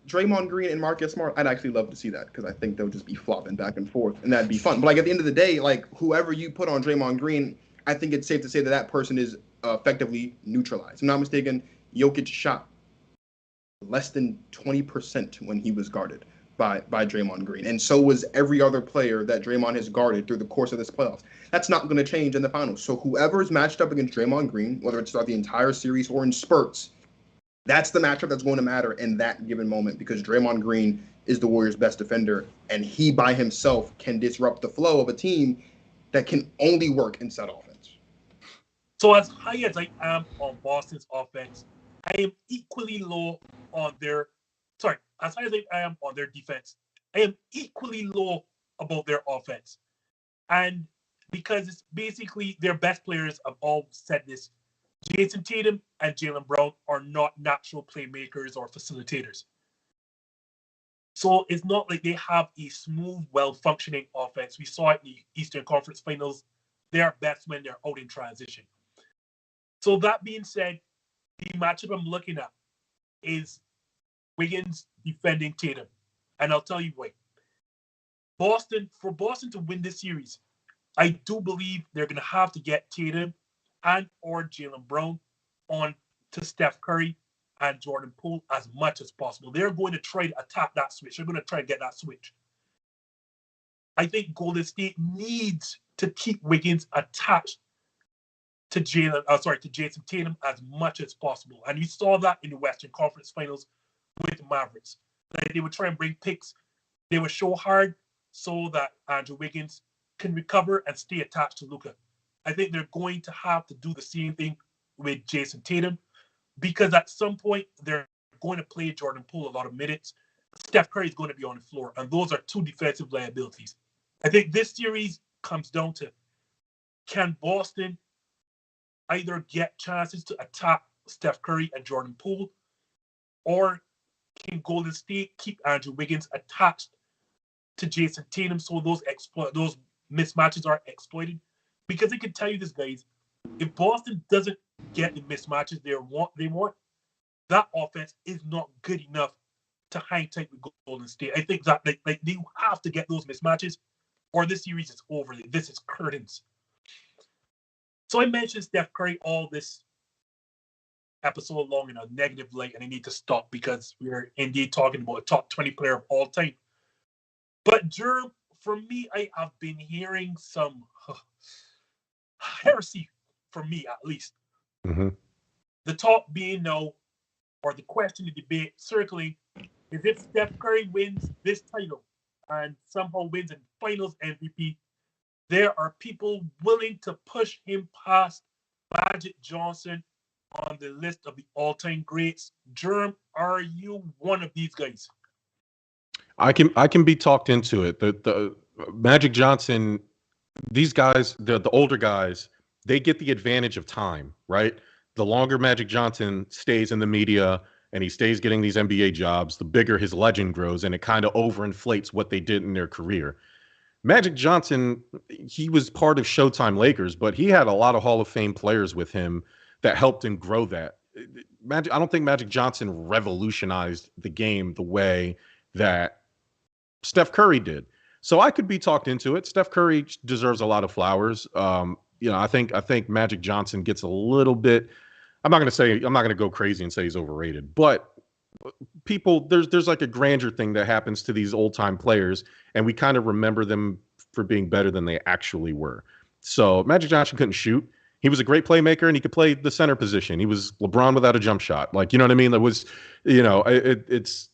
Draymond Green and Marcus Smart, I'd actually love to see that because I think they'll just be flopping back and forth, and that'd be fun. But like at the end of the day, like whoever you put on Draymond Green, I think it's safe to say that that person is effectively neutralized. If I'm not mistaken, Jokic shot less than 20% when he was guarded by Draymond Green, and so was every other player that Draymond has guarded through the course of this playoffs. That's not going to change in the finals. So whoever is matched up against Draymond Green, whether it's throughout the entire series or in spurts, that's the matchup that's going to matter in that given moment because Draymond Green is the Warriors' best defender, and he by himself can disrupt the flow of a team that can only work in set offense. So as high as I am on Boston's offense, I am equally low on their as high as I am on their defense, I am equally low about their offense. And because it's basically their best players, I've all said this, Jayson Tatum and Jaylen Brown are not natural playmakers or facilitators. So it's not like they have a smooth, well-functioning offense. We saw it in the Eastern Conference Finals. They are best when they're out in transition. So that being said, the matchup I'm looking at is Wiggins defending Tatum. And I'll tell you why. For Boston to win this series, I do believe they're going to have to get Tatum and or Jaylen Brown on to Steph Curry and Jordan Poole as much as possible. They're going to try to attack that switch. They're going to try to get that switch. I think Golden State needs to keep Wiggins attached to Jayson Tatum as much as possible. And you saw that in the Western Conference Finals with the Mavericks. Like they would try and bring picks. They would show hard so that Andrew Wiggins can recover and stay attached to Luka. I think they're going to have to do the same thing with Jayson Tatum because at some point they're going to play Jordan Poole a lot of minutes. Steph Curry is going to be on the floor, and those are 2 defensive liabilities. I think this series comes down to, can Boston either get chances to attack Steph Curry and Jordan Poole, or can Golden State keep Andrew Wiggins attached to Jayson Tatum so those mismatches are exploited? Because I can tell you this, guys, if Boston doesn't get the mismatches they want, that offense is not good enough to hang tight with Golden State. I think that they have to get those mismatches, or this series is over. This is curtains. So I mentioned Steph Curry all this episode long in a negative light, and I need to stop because we're indeed talking about a top 20 player of all time. But Jerm, for me, I have been hearing some heresy, for me at least. Mm-hmm. The talk being now, or the question, the debate circling, is if Steph Curry wins this title and somehow wins in Finals MVP, there are people willing to push him past Magic Johnson on the list of the all-time greats. Jerm, are you one of these guys? I can be talked into it. The Magic Johnson, these guys, the older guys, they get the advantage of time, right? The longer Magic Johnson stays in the media and he stays getting these NBA jobs, the bigger his legend grows, and it kind of overinflates what they did in their career. Magic Johnson, he was part of Showtime Lakers, but he had a lot of Hall of Fame players with him that helped him grow that. I don't think Magic Johnson revolutionized the game the way that Steph Curry did. So I could be talked into it. Steph Curry deserves a lot of flowers. I think Magic Johnson gets a little bit. I'm not going to go crazy and say he's overrated, but people, there's like a grandeur thing that happens to these old time players, and we kind of remember them for being better than they actually were. So Magic Johnson couldn't shoot. He was a great playmaker, and he could play the center position. He was LeBron without a jump shot. Like, you know what I mean? That was, it's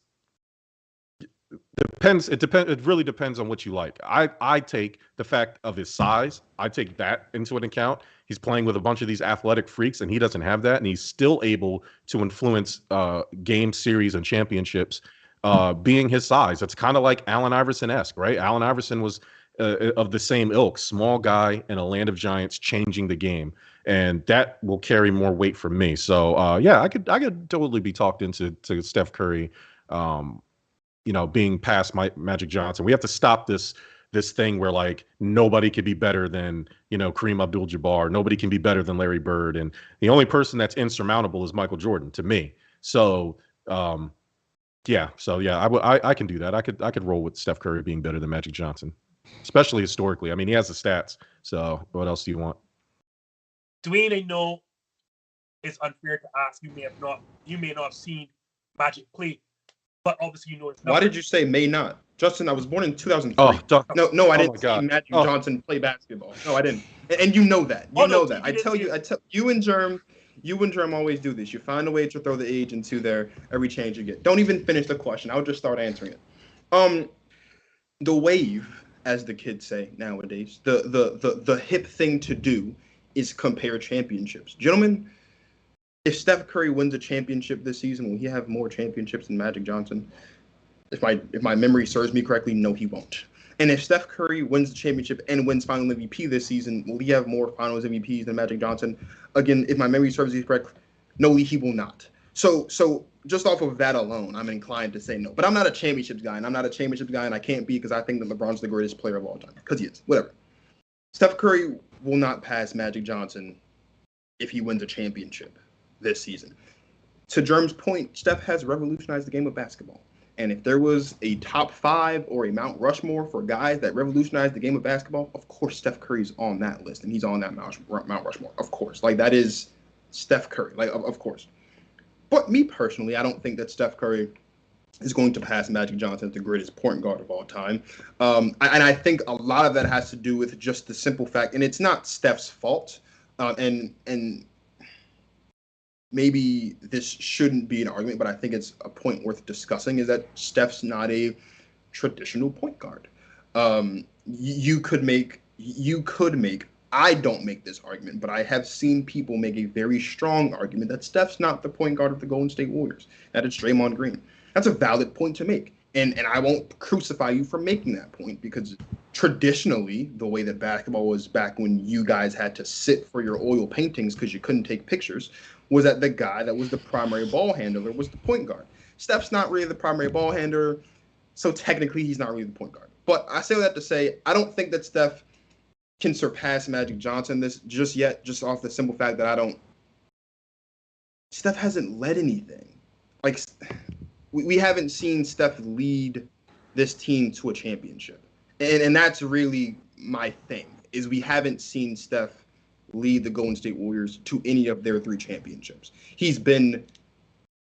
depends. It really depends on what you like. I take the fact of his size. I take that into an account. He's playing with a bunch of these athletic freaks, and he doesn't have that, and he's still able to influence game series and championships, being his size. It's kind of like Allen Iverson-esque, right? Allen Iverson was of the same ilk, small guy in a land of giants, changing the game, and that will carry more weight for me. So I could totally be talked into Steph Curry, being past Magic Johnson. We have to stop this thing where like nobody could be better than, Kareem Abdul-Jabbar. Nobody can be better than Larry Bird. And the only person that's insurmountable is Michael Jordan to me. So, I can do that. I could roll with Steph Curry being better than Magic Johnson, especially historically. I mean, he has the stats. So what else do you want? Dwayne, I know it's unfair to ask. You may not have seen Magic play, but obviously it's not. Why did you say may not? Justin, I was born in 2003. No, I didn't see Magic Johnson play basketball. No, I didn't. And you know that. You know that. I tell you and Jerm always do this. You find a way to throw the age into there every change you get. Don't even finish the question. I'll just start answering it. The wave, as the kids say nowadays, the hip thing to do is compare championships. Gentlemen, if Steph Curry wins a championship this season, will he have more championships than Magic Johnson? If my memory serves me correctly, no, he won't. And if Steph Curry wins the championship and wins Final MVP this season, will he have more Finals MVPs than Magic Johnson? Again, if my memory serves me correct, no, he will not. So just off of that alone, I'm inclined to say no. But I'm not a championships guy, and I can't be, because I think that LeBron's the greatest player of all time. Because he is. Whatever. Steph Curry will not pass Magic Johnson if he wins a championship this season. To Jerm's point, Steph has revolutionized the game of basketball. And if there was a top 5 or a Mount Rushmore for guys that revolutionized the game of basketball, of course Steph Curry's on that list, and he's on that Mount Rushmore. Of course. Like, that is Steph Curry. Like, of course. But me personally, I don't think that Steph Curry is going to pass Magic Johnson as the greatest point guard of all time. And I think a lot of that has to do with just the simple fact, and it's not Steph's fault, and maybe this shouldn't be an argument, but I think it's a point worth discussing, is that Steph's not a traditional point guard. You could make, I don't make this argument, but I have seen people make a very strong argument that Steph's not the point guard of the Golden State Warriors, that it's Draymond Green. That's a valid point to make. And I won't crucify you for making that point, because traditionally, the way that basketball was back when you guys had to sit for your oil paintings because you couldn't take pictures, was that the guy that was the primary ball handler was the point guard. Steph's not really the primary ball handler, so technically he's not really the point guard. But I say that to say, I don't think that Steph can surpass Magic Johnson this just yet, just off the simple fact that Steph hasn't led anything. Like, we haven't seen Steph lead this team to a championship. And that's really my thing, is we haven't seen Steph lead the Golden State Warriors to any of their 3 championships. He's been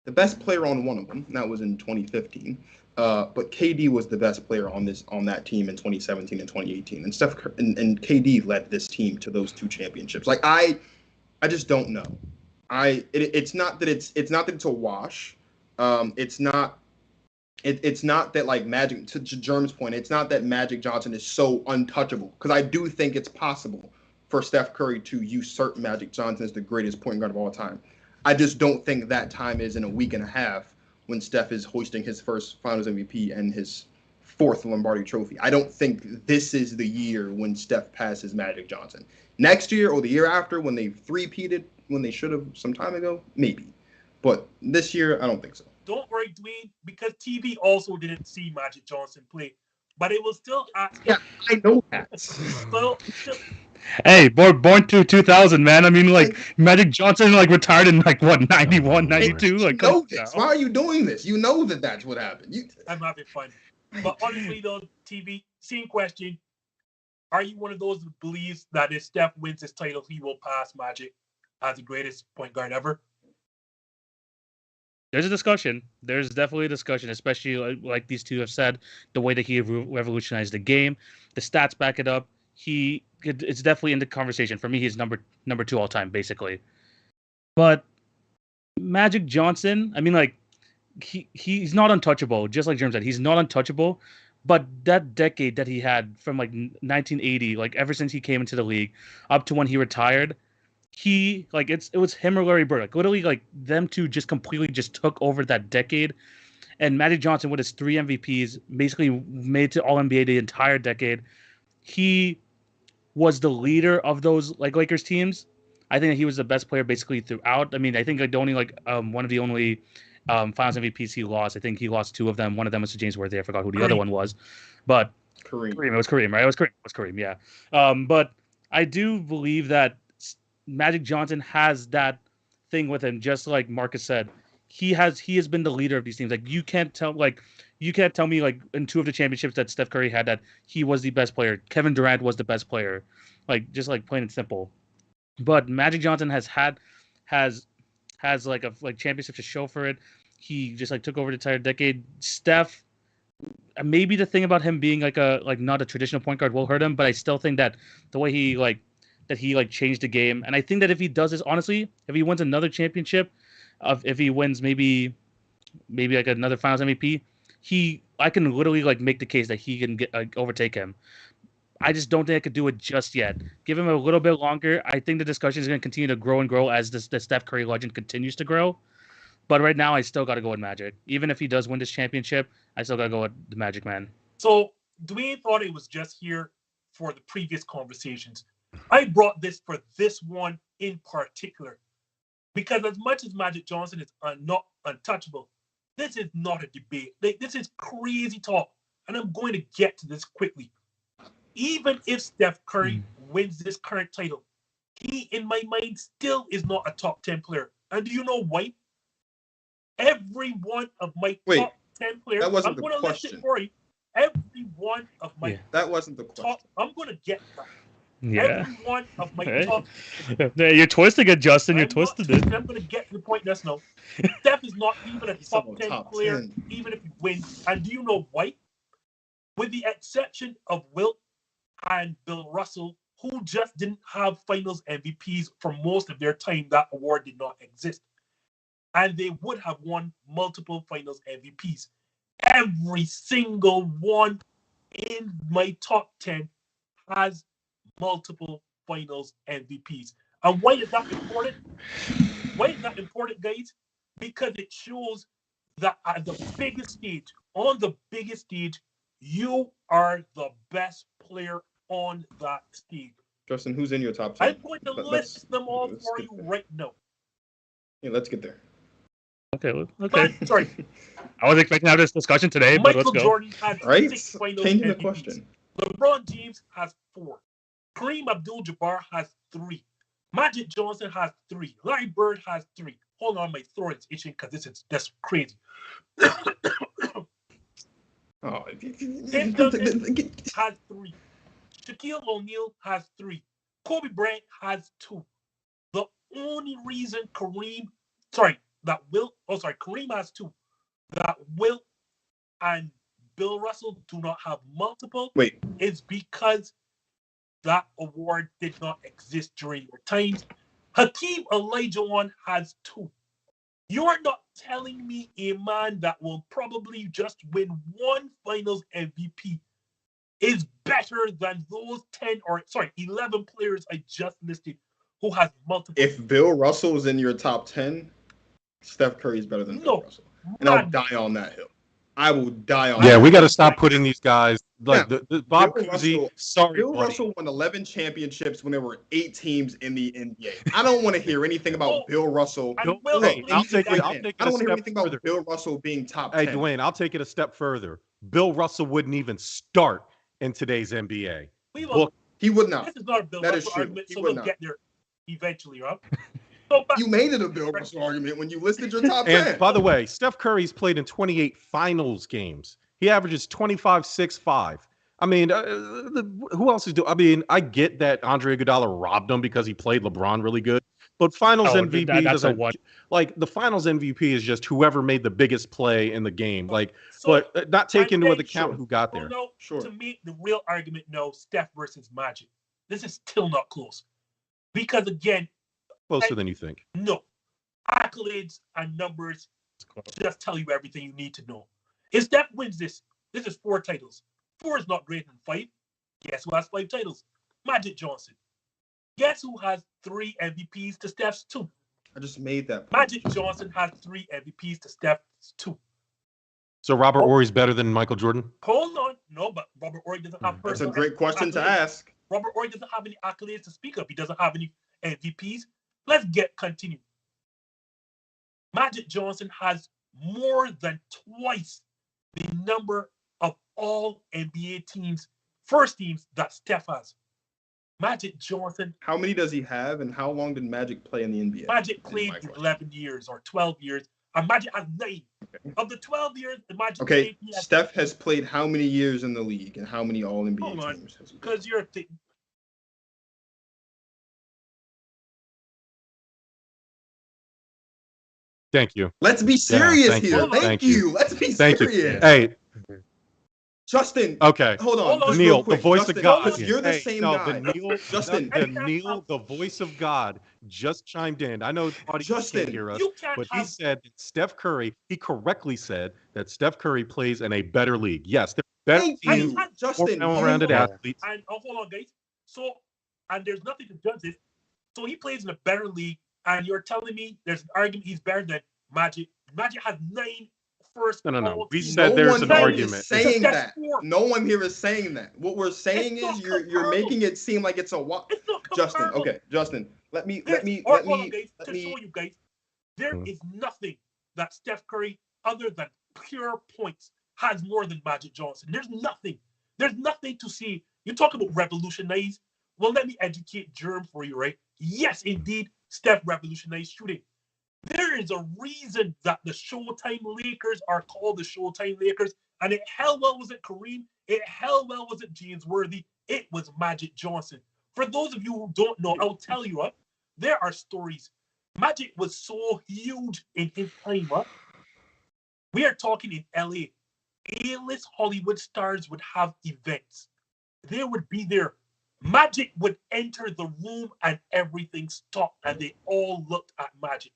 the best player on one of them, and that was in 2015. But KD was the best player on that team in 2017 and 2018. And Steph and KD led this team to those 2 championships. Like, I just don't know. It's not that it's a wash. It's not that, like, Magic, to Jerm's point, it's not that Magic Johnson is so untouchable, because I do think it's possible for Steph Curry to usurp Magic Johnson as the greatest point guard of all time. I just don't think that time is in a week and a half when Steph is hoisting his first Finals MVP and his 4th Lombardi trophy. I don't think this is the year when Steph passes Magic Johnson. Next year or the year after, when they've three-peated, when they should have some time ago, maybe. But this year, I don't think so. Don't worry, Dwayne, because TV also didn't see Magic Johnson play. But it will still ask. Yeah, I know that. Still, Hey, born to 2000, man. I mean, like, Magic Johnson, like, retired in, like, what, 91, 92? Like, you know this. Why are you doing this? You know that that's what happened. I'm having fun. But honestly, though, TV, same question. Are you one of those who believes that if Steph wins this title, he will pass Magic as the greatest point guard ever? There's a discussion. There's definitely a discussion, especially like these two have said, the way that he revolutionized the game. The stats back it up. It's definitely in the conversation. For me, he's number 2 all time, basically. But Magic Johnson, I mean, like, he's not untouchable. Just like Jerm said, he's not untouchable. But that decade that he had from like 1980, like ever since he came into the league up to when he retired, it was him or Larry Bird. Like literally, like them two just completely just took over that decade. And Magic Johnson with his 3 MVPs basically made to All NBA the entire decade. He was the leader of those like Lakers teams. I think that he was the best player basically throughout. I mean, I think like the only one of the only Finals MVPs he lost. I think he lost 2 of them. One of them was to James Worthy. I forgot who the other one was, but Kareem. It was Kareem, right? It was Kareem. Yeah. But I do believe that Magic Johnson has that thing with him, just like Marcus said. He has been the leader of these teams. Like you can't tell me like in 2 of the championships that Steph Curry had that he was the best player. Kevin Durant was the best player. Like just like plain and simple. But Magic Johnson has like championship to show for it. He just like took over the entire decade. Steph, maybe the thing about him being not a traditional point guard will hurt him, but I still think that the way he changed the game, and I think that if he does this, honestly, if he wins another championship, if he wins maybe like another Finals MVP, I can literally like make the case that he can overtake him. I just don't think I could do it just yet. Give him a little bit longer. I think the discussion is going to continue to grow and grow as the Steph Curry legend continues to grow. But right now, I still got to go with Magic. Even if he does win this championship, I still got to go with the Magic Man. So Dwayne thought it was just here for the previous conversations. I brought this for this one in particular because as much as Magic Johnson is not untouchable, this is not a debate. This is crazy talk, and I'm going to get to this quickly. Even if Steph Curry wins this current title, he, in my mind, still is not a top 10 player. And do you know why? Every one of my top 10 players, that wasn't I'm going to list it for you. Every one of my that wasn't the question. I'm going to get that. Yeah. Every one of my top. You're twisting it, Justin. You're twisting it. I'm going to get to the point just now. Steph is not even a top 10 player, even if he wins. And do you know why? With the exception of Wilt and Bill Russell, who just didn't have Finals MVPs for most of their time, that award did not exist. And they would have won multiple Finals MVPs. Every single one in my top 10 has multiple Finals MVPs. And why is that important? Why is that important, guys? Because it shows that at the biggest stage, on the biggest stage, you are the best player on that stage. Justin, who's in your top 10? I'm going to list them all for you right now. Yeah, let's get there. Okay. Sorry. I wasn't expecting to have this discussion today, but let's go. Michael Jordan has 6 Finals Changing the MVPs. question. LeBron James has 4. Kareem Abdul-Jabbar has 3. Magic Johnson has 3. Larry Bird has 3. Hold on, my throat is itching because that's crazy. Tim Duncan has 3. Shaquille O'Neal has 3. Kobe Bryant has 2. The only reason Kareem has 2. That Wilt and Bill Russell do not have multiple is because that award did not exist during their times. Hakeem Olajuwon has 2. You are not telling me a man that will probably just win 1 Finals MVP is better than those 11 players I just listed who has multiple. If Bill Russell is in your top 10, Steph Curry is better than Bill Russell. And I'll die on that hill. I will die on that hill. Yeah, we got to stop putting these guys like the Bob Cousy. Bill Russell won 11 championships when there were 8 teams in the NBA. I don't want to hear anything about Bill Russell. I don't want to hear anything about Bill Russell being top 10. Hey, Dwayne, I'll take it a step further. Bill Russell wouldn't even start in today's NBA. He would not. This is not a Bill That Russell is true. argument, He so would we'll not. get there eventually, Rob. So back, You made it a Bill Russell argument when you listed your top 10. And by the way, Steph Curry's played in 28 finals games. He averages 25, 6, 5. I mean, who else is doing? I mean, I get that Andre Iguodala robbed him because he played LeBron really good, but Finals MVP that's doesn't. one. Like the Finals MVP is just whoever made the biggest play in the game. Like, so, but not taking into account sure. who got so there. no, Sure. to me, the real argument, no, Steph versus Magic. This is still not close. Because again, Closer than you think. no. Accolades and numbers just tell you everything you need to know. If Steph wins this is 4 titles. 4 is not greater than 5. Guess who has 5 titles? Magic Johnson. Guess who has 3 MVPs to Steph's 2? I just made that point. Magic Johnson has 3 MVPs to Steph's 2. So Robert Ory's better than Michael Jordan? Hold on. No, but Robert Ory doesn't have That's a personal great question to accolades. ask. Robert Ory doesn't have any accolades to speak of. He doesn't have any MVPs. Let's continue. Magic Johnson has more than twice the number of all NBA teams, first teams that Steph has. Magic Johnson. How many does he have, and how long did Magic play in the NBA? Magic played for 11 years or 12 years, and Magic has 9. Okay. Of the 12 years, the Magic Okay, played, he has Steph has played how many years in the league, and how many All Hold NBA on, teams has he played? because you're thinking. Thank you. Let's be serious thank here. you. Thank Thank you. you. Let's be Thank you. serious. Hey, Justin, okay. hold on. Hold on. just Neil, real quick. the voice Justin, of God. because You're the Hey, same no, guy. The Neil, Justin. the voice of God, just chimed in. I know the audience Justin, can't hear us, You can't but he have said that Steph Curry, he correctly said that Steph Curry plays in a better league. Yes, they're better Thank teams, you, more Justin. well-rounded Yeah. athletes. and hold on, guys. So, and there's nothing to judge this. So he plays in a better league, and you're telling me there's an argument he's better than Magic. Magic has 9 first. No. all We team. said No there's one an here argument. is saying That's that. 4. No one here is saying that. What we're saying It's not is you're comparable. making it seem like it's a what. It's not Justin, comparable. okay, Justin. Let me Hold on, guys, let to me show you guys, there Mhm. is nothing that Steph Curry, other than pure points, has more than Magic Johnson. There's nothing. There's nothing to see. You talk about revolutionize. Well, let me educate Jerm for you, right? Yes, indeed, Steph revolutionized shooting. There is a reason that the Showtime Lakers are called the Showtime Lakers, and it hell well wasn't Kareem. It hell well wasn't James Worthy. It was Magic Johnson. For those of you who don't know, I'll tell you what. There are stories. Magic was so huge in his time. We are talking in LA. A-list Hollywood stars would have events. They would be there. Magic would enter the room and everything stopped, and they all looked at Magic.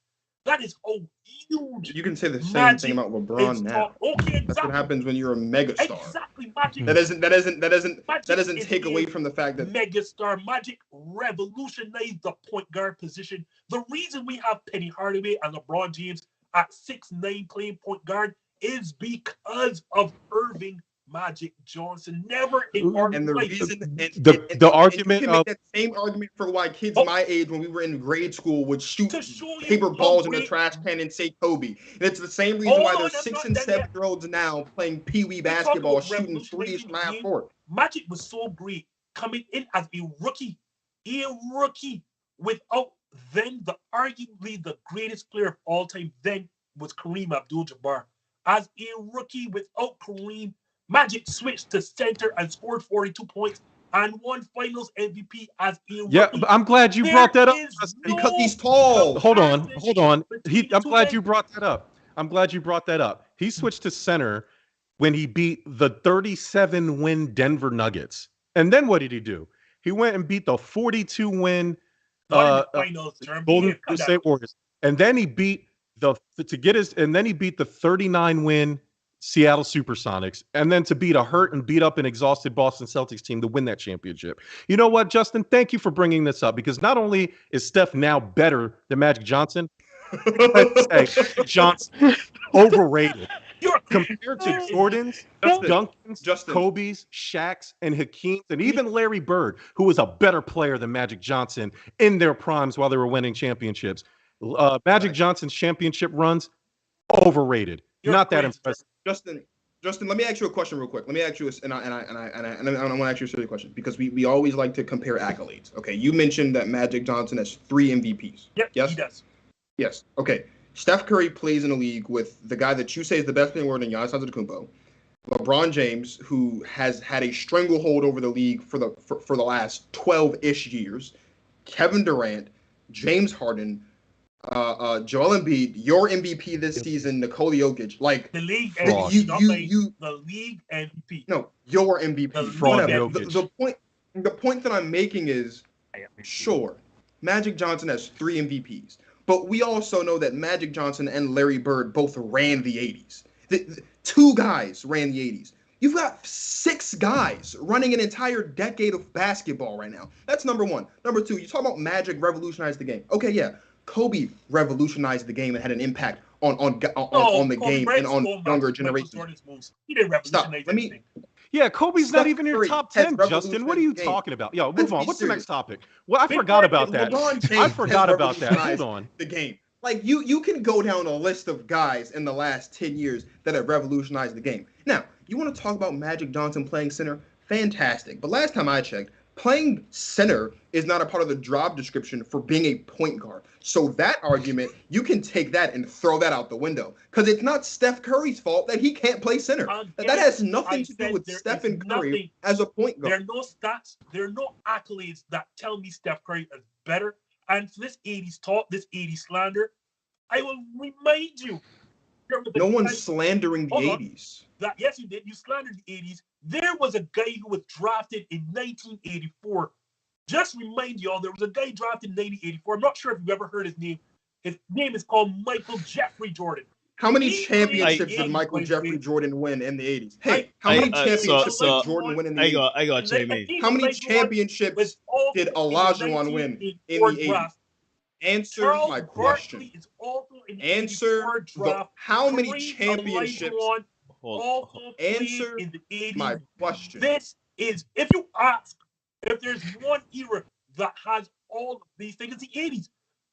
That is how huge. You can say the same Magic thing about LeBron is now. talk- Okay, exactly. That's what happens when you're a megastar. Exactly, Magic. That doesn't Magic is take away a from the fact that megastar. Magic revolutionized the point guard position. The reason we have Penny Hardaway and LeBron James at 6'9" playing point guard is because of Irving Magic Johnson. Never in our and the life. reason The argument you can of make that same argument for why kids Oh. my age when we were in grade school would shoot To show you paper how balls in the great- trash can and say Kobe. And it's the same reason Hold why on, there's I'm 6 not and done 7-year-olds now playing pee-wee talking basketball, about shooting threes revolutionizing from the half game. court. Magic was so great coming in as a rookie without then arguably the greatest player of all time then was Kareem Abdul-Jabbar. As a rookie without Kareem, Magic switched to center and scored 42 points and won Finals MVP as a rookie. yeah, but I'm glad you There brought that up. is Justin. Because no he's tall. Hold on. between the I'm two glad men. you brought that up. He switched to center when he beat the 37-win Denver Nuggets. And then what did he do? He went and beat the 42-win Not in the finals, Jerm. Golden Cut that. State Warriors. And then he beat the 39-win Seattle Supersonics, and then to beat a hurt and beat up an exhausted Boston Celtics team to win that championship. You know what, Justin? Thank you for bringing this up, because not only is Steph now better than Magic Johnson, Johnson overrated You're compared to Jordan's, Duncan's, Justin. Kobe's, Shaq's, and Hakeem's, and even Larry Bird, who was a better player than Magic Johnson in their primes while they were winning championships. Magic Right. Johnson's championship runs, overrated. You're Not that crazy. impressive. Justin, Justin, let me ask you a question real quick. Let me ask you, and I want to ask you a silly question because we always like to compare accolades. Okay, you mentioned that Magic Johnson has 3 MVPs. Yep, yes, he does. Yes. Okay. Steph Curry plays in a league with the guy that you say is the best player in the world, in Giannis Antetokounmpo. LeBron James, who has had a stranglehold over the league for the last 12-ish years. Kevin Durant, James Harden, Joel Embiid, your MVP this season, Nikola Jokic. Like the league Fraud. MVP, the league MVP. No, your MVP. Fraud Whatever. Jokic. The point that I'm making is, sure, Magic Johnson has 3 MVPs, but we also know that Magic Johnson and Larry Bird both ran the 80s. The 2 guys ran the 80s. You've got 6 guys running an entire decade of basketball right now. That's number 1. Number 2, you talk about Magic revolutionized the game. Okay, yeah, Kobe revolutionized the game and had an impact on the game and on younger generations. He didn't revolutionize anything. Yeah, Kobe's Steph not even in your Curry top has 10, Justin. What are you talking about? Yo, move Let's on. be What's the serious. next topic? Well, I Big forgot Bird about is that. LeBron James I forgot has about that. Hold revolutionized on. the game. Like you can go down a list of guys in the last 10 years that have revolutionized the game. Now, you want to talk about Magic Johnson playing center? Fantastic. But last time I checked, playing center is not a part of the job description for being a point guard. So that argument, you can take that and throw that out the window. Because it's not Steph Curry's fault that he can't play center. That has nothing to do with Steph and Curry as a point guard. There are no stats, there are no accolades that tell me Steph Curry is better. And for this 80s talk, this 80s slander, I will remind you. No one's slandering the 80s. Yes, you did. You slandered the 80s. There was a guy who was drafted in 1984. Just remind y'all, there was a guy drafted in 1984. I'm not sure if you've ever heard his name. His name is called Michael Jeffrey Jordan. How many championships did Michael Jeffrey Jordan win in the 80s? Hey, how many championships did Jordan win in the 80s? I got you, How many championships did Olajuwon win in the 80s? Answer my question. Answer how many championships? Answer my question. This is, if you ask, if there's one era that has all of these things, it's the 80s.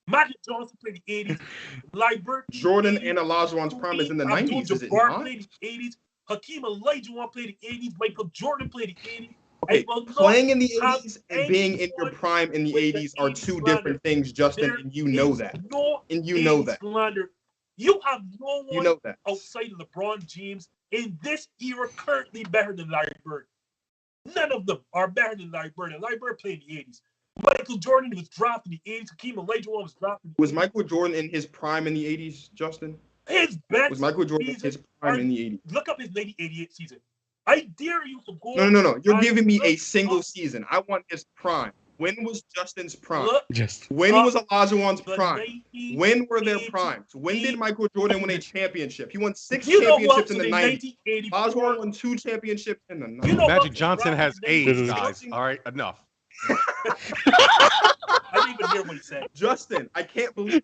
Magic Johnson played the 80s. Liebert, Jordan and Olajuwon's prime is in the 90s, is it not? Played the 80s. Hakeem Olajuwon played the 80s. Michael Jordan played the 80s. Okay, playing in the 80s and being in your prime in the 80s are 2 different things, Justin, and you know that. And you know that. You have no one that. outside of LeBron James in this era currently better than Larry Bird. None of them are better than Larry Bird. And Larry Bird played in the 80s. Michael Jordan was drafted in the 80s. Hakeem Olajuwon was drafted in the 80s. Was Michael Jordan in his prime in the 80s, Justin? His best Was Michael Jordan in his prime in the 80s? Look up his 1988 season. I dare you to go. No. You're giving me a single season. I want his prime. When was Justin's prime? When was Olajuwon's prime? When were their primes? When did Michael Jordan win a championship? He won 6 championships in the 90s. Olajuwon won 2 championships in the 90s. Magic Johnson has 8, guys. All right, enough. I didn't even hear what he said. Justin, I can't believe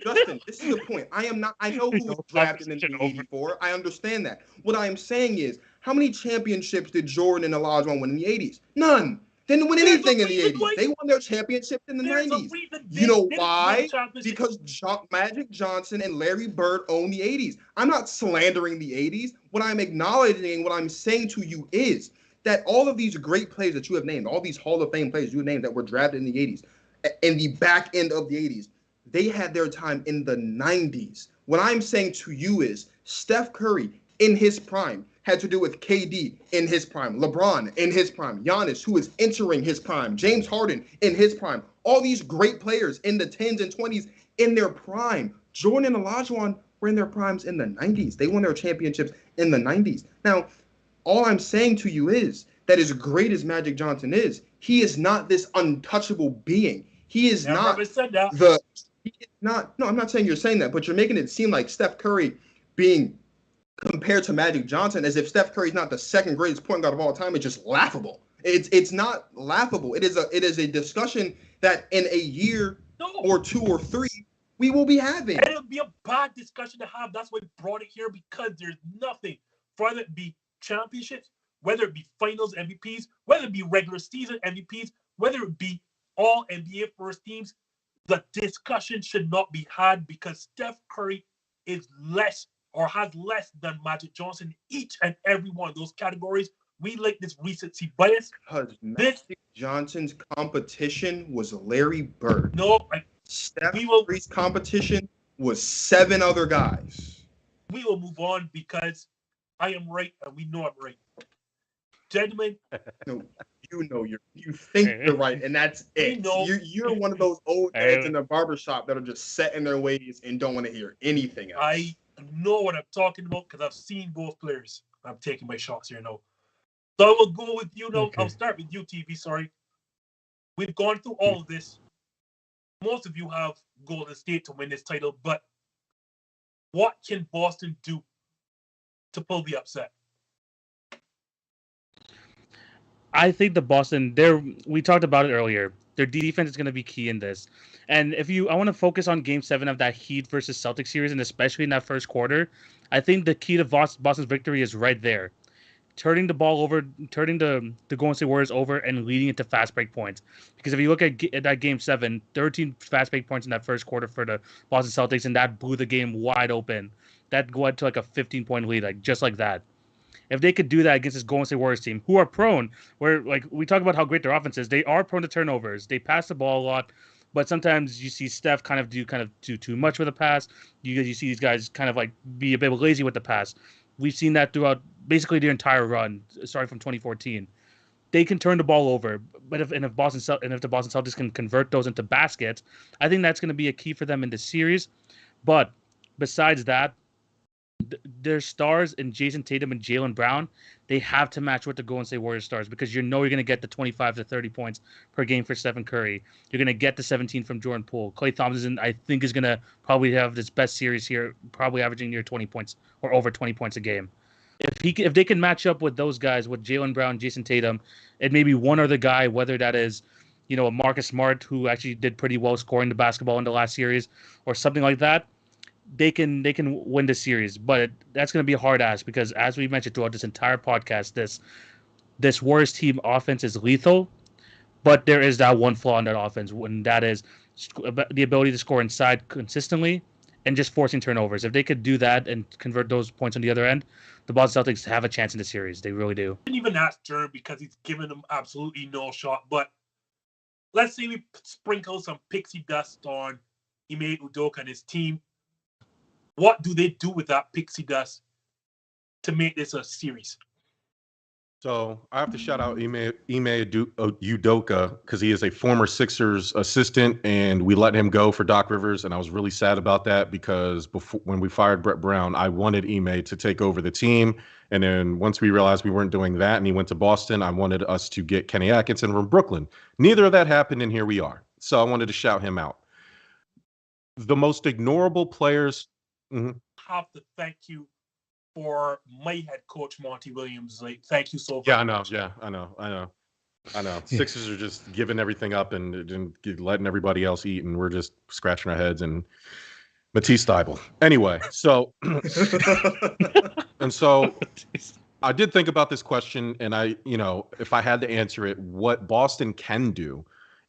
Justin, this is the point. I know who was drafted in 84. I understand that. What I am saying is, how many championships did Jordan and Olajuwon win in the 80s? None. They didn't win anything in the 80s. They won their championship in the 90s. You know why? Because Magic Johnson and Larry Bird own the 80s. I'm not slandering the 80s. What I'm acknowledging, what I'm saying to you is that all of these great players that you have named, all these Hall of Fame players you named that were drafted in the 80s, in the back end of the 80s, they had their time in the 90s. What I'm saying to you is Steph Curry in his prime had to do with KD in his prime, LeBron in his prime, Giannis, who is entering his prime, James Harden in his prime, all these great players in the 10s and 20s in their prime. Jordan and Olajuwon were in their primes in the 90s. They won their championships in the 90s. Now, all I'm saying to you is that as great as Magic Johnson is, he is not this untouchable being. He is not the. He is not. No, I'm not saying you're saying that, but you're making it seem like Steph Curry being compared to Magic Johnson as if Steph Curry is not the second greatest point guard of all time. It's just laughable. It's not laughable. It is a discussion that in a year or 2 or 3 we will be having. And it would be a bad discussion to have. That's why we brought it here, because there's nothing, whether it be championships, whether it be finals MVPs, whether it be regular season MVPs, whether it be all NBA first teams, the discussion should not be had because Steph Curry is less or has less than Magic Johnson in each and every one of those categories, we like this recency bias. Because Magic Johnson's competition was Larry Bird. No, Steph Curry's competition was 7 other guys. We will move on because I am right and we know I'm right. Gentlemen. No, you think you're right, and that's it. You're one of those old heads in the barbershop that are just set in their ways and don't want to hear anything else. I know what I'm talking about because I've seen both players. I'm taking my shots here now. So I will go with you now. Okay. I'll start with you, TV. Sorry. We've gone through all of this. Most of you have Golden State to win this title, but what can Boston do to pull the upset? I think the Boston, we talked about it earlier. Their defense is going to be key in this. And I want to focus on Game 7 of that Heat versus Celtics series, and especially in that first quarter. I think the key to Boston's victory is right there. Turning the ball over, turning the Golden State Warriors over, and leading it to fast break points. Because if you look at that Game 7, 13 fast break points in that first quarter for the Boston Celtics, and that blew the game wide open. That led to like a 15-point lead, just like that. If they could do that against this Golden State Warriors team, who are prone, where we talk about how great their offense is, they are prone to turnovers. They pass the ball a lot, but sometimes you see Steph kind of do too much with a pass. You see these guys kind of be a bit lazy with the pass. We've seen that throughout basically their entire run, starting from 2014. They can turn the ball over, but if the Boston Celtics can convert those into baskets, I think that's going to be a key for them in this series. But besides that, their stars in Jayson Tatum and Jaylen Brown, they have to match with the Golden State Warriors stars because you're going to get the 25 to 30 points per game for Stephen Curry. You're going to get the 17 from Jordan Poole. Klay Thompson, I think, is going to probably have this best series here, probably averaging near 20 points or over 20 points a game. If they can match up with those guys, with Jaylen Brown, Jayson Tatum, and maybe one other guy, whether that is, a Marcus Smart who actually did pretty well scoring the basketball in the last series or something like that, they can win the series, but that's going to be a hard ask because, as we mentioned throughout this entire podcast, this Warriors team offense is lethal, but there is that one flaw in that offense, and that is the ability to score inside consistently and just forcing turnovers. If they could do that and convert those points on the other end, the Boston Celtics have a chance in the series. They really do. I didn't even ask Jerm because he's given them absolutely no shot, but let's say we sprinkle some pixie dust on Ime Udoka and his team. What do they do with that pixie dust to make this a series? So I have to shout out Ime Udoka because he is a former Sixers assistant, and we let him go for Doc Rivers, and I was really sad about that because when we fired Brett Brown, I wanted Ime to take over the team, and then once we realized we weren't doing that and he went to Boston, I wanted us to get Kenny Atkinson from Brooklyn. Neither of that happened, and here we are. So I wanted to shout him out. The most ignorable players... Mm-hmm. Have to thank you for my head coach Monty Williams. Thank you so much. Yeah, I know. Sixers are just giving everything up and letting everybody else eat, and we're just scratching our heads. And Matisse Thybulle. Anyway, so I did think about this question, and if I had to answer it, what Boston can do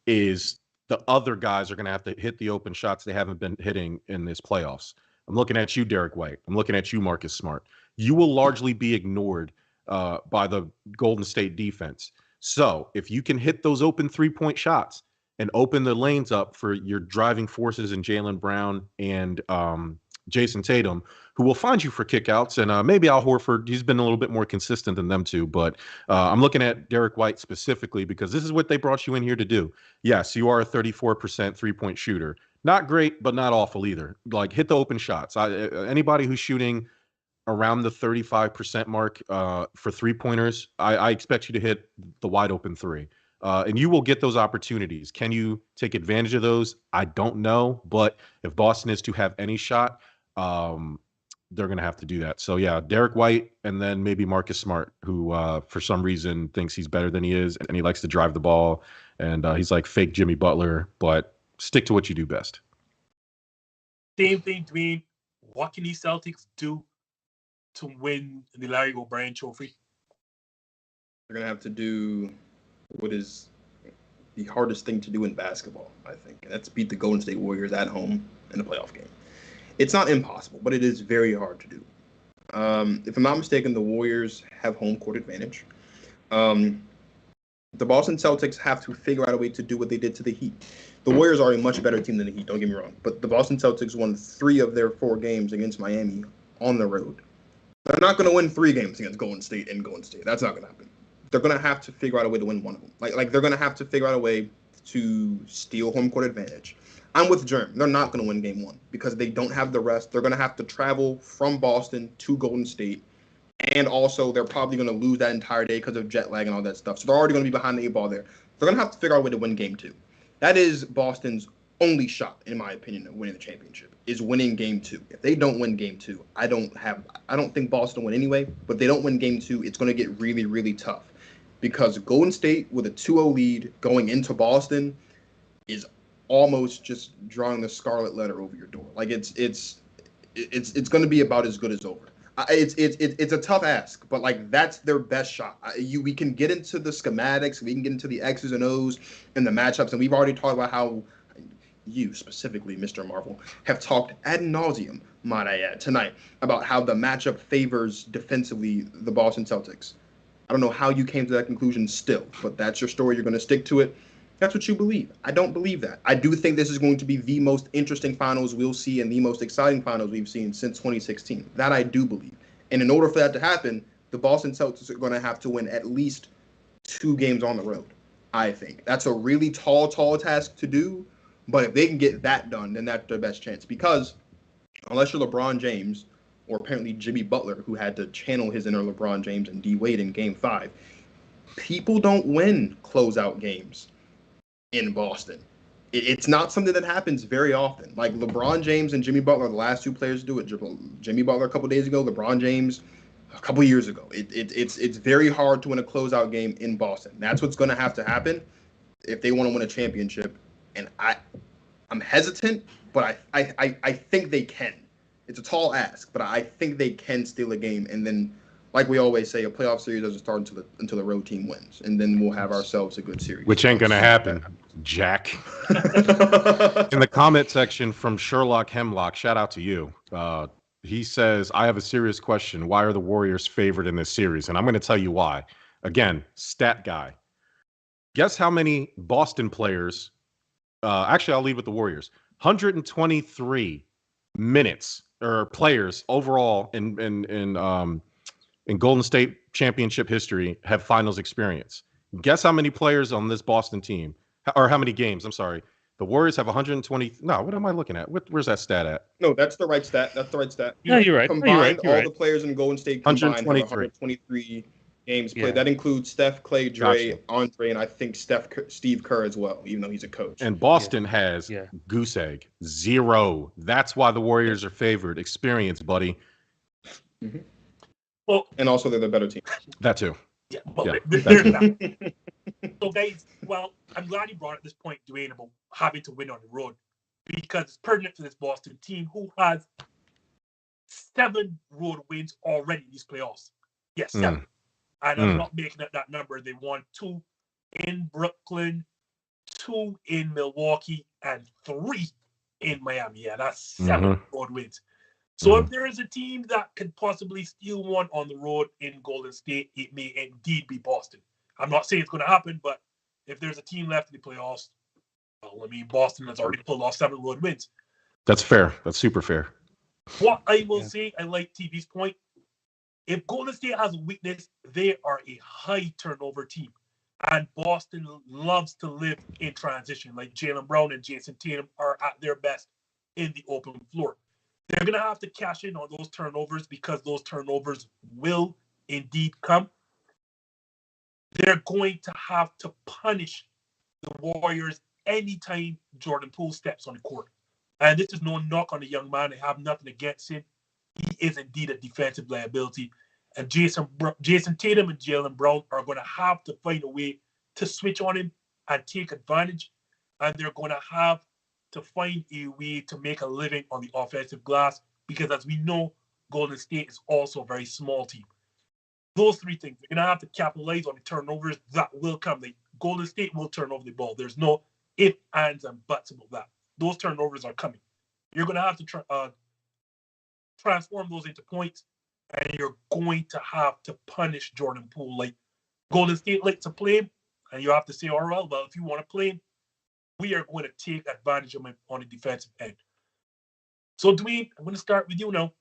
is the other guys are going to have to hit the open shots they haven't been hitting in this playoffs. I'm looking at you, Derek White. I'm looking at you, Marcus Smart. You will largely be ignored by the Golden State defense. So if you can hit those open three-point shots and open the lanes up for your driving forces in Jaylen Brown and Jayson Tatum, who will find you for kickouts, and maybe Al Horford, he's been a little bit more consistent than them two, but I'm looking at Derek White specifically because this is what they brought you in here to do. Yes, you are a 34% three-point shooter. Not great, but not awful either. Hit the open shots. Anybody who's shooting around the 35% mark for three-pointers, I expect you to hit the wide open three. And you will get those opportunities. Can you take advantage of those? I don't know. But if Boston is to have any shot, they're going to have to do that. So, yeah, Derek White and then maybe Marcus Smart, who for some reason thinks he's better than he is, and he likes to drive the ball. And he's like fake Jimmy Butler, but stick to what you do best. Same thing, Dwayne. What can these Celtics do to win the Larry O'Brien Trophy? They're going to have to do what is the hardest thing to do in basketball, I think. And that's beat the Golden State Warriors at home in a playoff game. It's not impossible, but it is very hard to do. If I'm not mistaken, the Warriors have home court advantage. The Boston Celtics have to figure out a way to do what they did to the Heat. The Warriors are a much better team than the Heat, don't get me wrong. But the Boston Celtics won 3 of their 4 games against Miami on the road. They're not going to win 3 games against Golden State in Golden State. That's not going to happen. They're going to have to figure out a way to win one of them. Like they're going to have to figure out a way to steal home court advantage. I'm with Jerm. They're not going to win game 1 because they don't have the rest. They're going to have to travel from Boston to Golden State. And also, they're probably going to lose that entire day because of jet lag and all that stuff. So they're already going to be behind the 8 ball there. They're going to have to figure out a way to win game 2. That is Boston's only shot, in my opinion, of winning the championship, is winning game 2. If they don't win game 2, I don't think Boston will win anyway. But if they don't win game 2, it's going to get really, really tough. Because Golden State with a 2-0 lead going into Boston is almost just drawing the scarlet letter over your door. Like it's going to be about as good as over. It's a tough ask, but like that's their best shot. We can get into the schematics, we can get into the X's and O's and the matchups, and we've already talked about how you specifically, Mr. Marvel, have talked ad nauseum, might I add, tonight about how the matchup favors defensively the Boston Celtics. I don't know how you came to that conclusion still, but that's your story. You're going to stick to it. That's what you believe. I don't believe that. I do think this is going to be the most interesting finals we'll see and the most exciting finals we've seen since 2016. That I do believe. And in order for that to happen, the Boston Celtics are going to have to win at least 2 games on the road, I think. That's a really tall task to do. But if they can get that done, then that's their best chance. Because unless you're LeBron James, or apparently Jimmy Butler, who had to channel his inner LeBron James and D Wade in Game 5, people don't win closeout games in Boston. It's not something that happens very often. Like LeBron James and Jimmy Butler are the last 2 players to do it. Jimmy Butler a couple days ago, LeBron James a couple years ago. It's very hard to win a closeout game in Boston. That's what's going to have to happen if they want to win a championship. And I'm hesitant, but I think they can. It's a tall ask, but I think they can steal a game. And then, like we always say, a playoff series doesn't start until the road team wins, and then we'll have ourselves a good series. Which ain't gonna happen, Jack. In the comment section from Sherlock Hemlock, shout out to you. He says, "I have a serious question. Why are the Warriors favored in this series?" And I'm going to tell you why. Again, stat guy. Guess how many Boston players? Actually, I'll lead with the Warriors. 123 minutes or players overall in Golden State championship history have finals experience. Guess how many players on this Boston team, or how many games? I'm sorry. The Warriors have 120. No, what am I looking at? Where's that stat at? No, that's the right stat. That's the right stat. No, you're right. Combined, You're right. all the players in Golden State combined have 123 games played. That includes Steph, Klay, Dre, Andre, and I think Steve Kerr as well, even though he's a coach. And Boston has goose egg, 0. That's why the Warriors are favored. Experience, buddy. Mm-hmm. Well, and also they're the better team. That too. Yeah, well, there's that. So guys, well, I'm glad you brought up this point, Dwayne, about having to win on the road, because it's pertinent to this Boston team who has 7 road wins already in these playoffs. Yes, 7. And I'm not making up that number. They won 2 in Brooklyn, 2 in Milwaukee, and 3 in Miami. Yeah, that's 7 road wins. So if there is a team that could possibly steal one on the road in Golden State, it may indeed be Boston. I'm not saying it's going to happen, but if there's a team left in the playoffs, well, I mean, Boston has already pulled off 7 road wins. That's fair. That's super fair. What I will say, I like TV's point. If Golden State has a weakness, they are a high turnover team. And Boston loves to live in transition. Like Jaylen Brown and Jayson Tatum are at their best in the open floor. They're going to have to cash in on those turnovers because those turnovers will indeed come. They're going to have to punish the Warriors anytime Jordan Poole steps on the court. And this is no knock on the young man. I have nothing against him. He is indeed a defensive liability. And Jayson Tatum and Jaylen Brown are going to have to find a way to switch on him and take advantage. And they're going to have to find a way to make a living on the offensive glass, because as we know, Golden State is also a very small team. Those 3 things, they're going to have to capitalize on the turnovers that will come. The Golden State will turn over the ball. There's no ifs, ands, and buts about that. Those turnovers are coming. You're going to have to transform those into points, and you're going to have to punish Jordan Poole. Like Golden State likes to play him, and you have to say, all right, well, if you want to play him, we are going to take advantage of him on the defensive end. So, Dwayne, I'm going to start with you now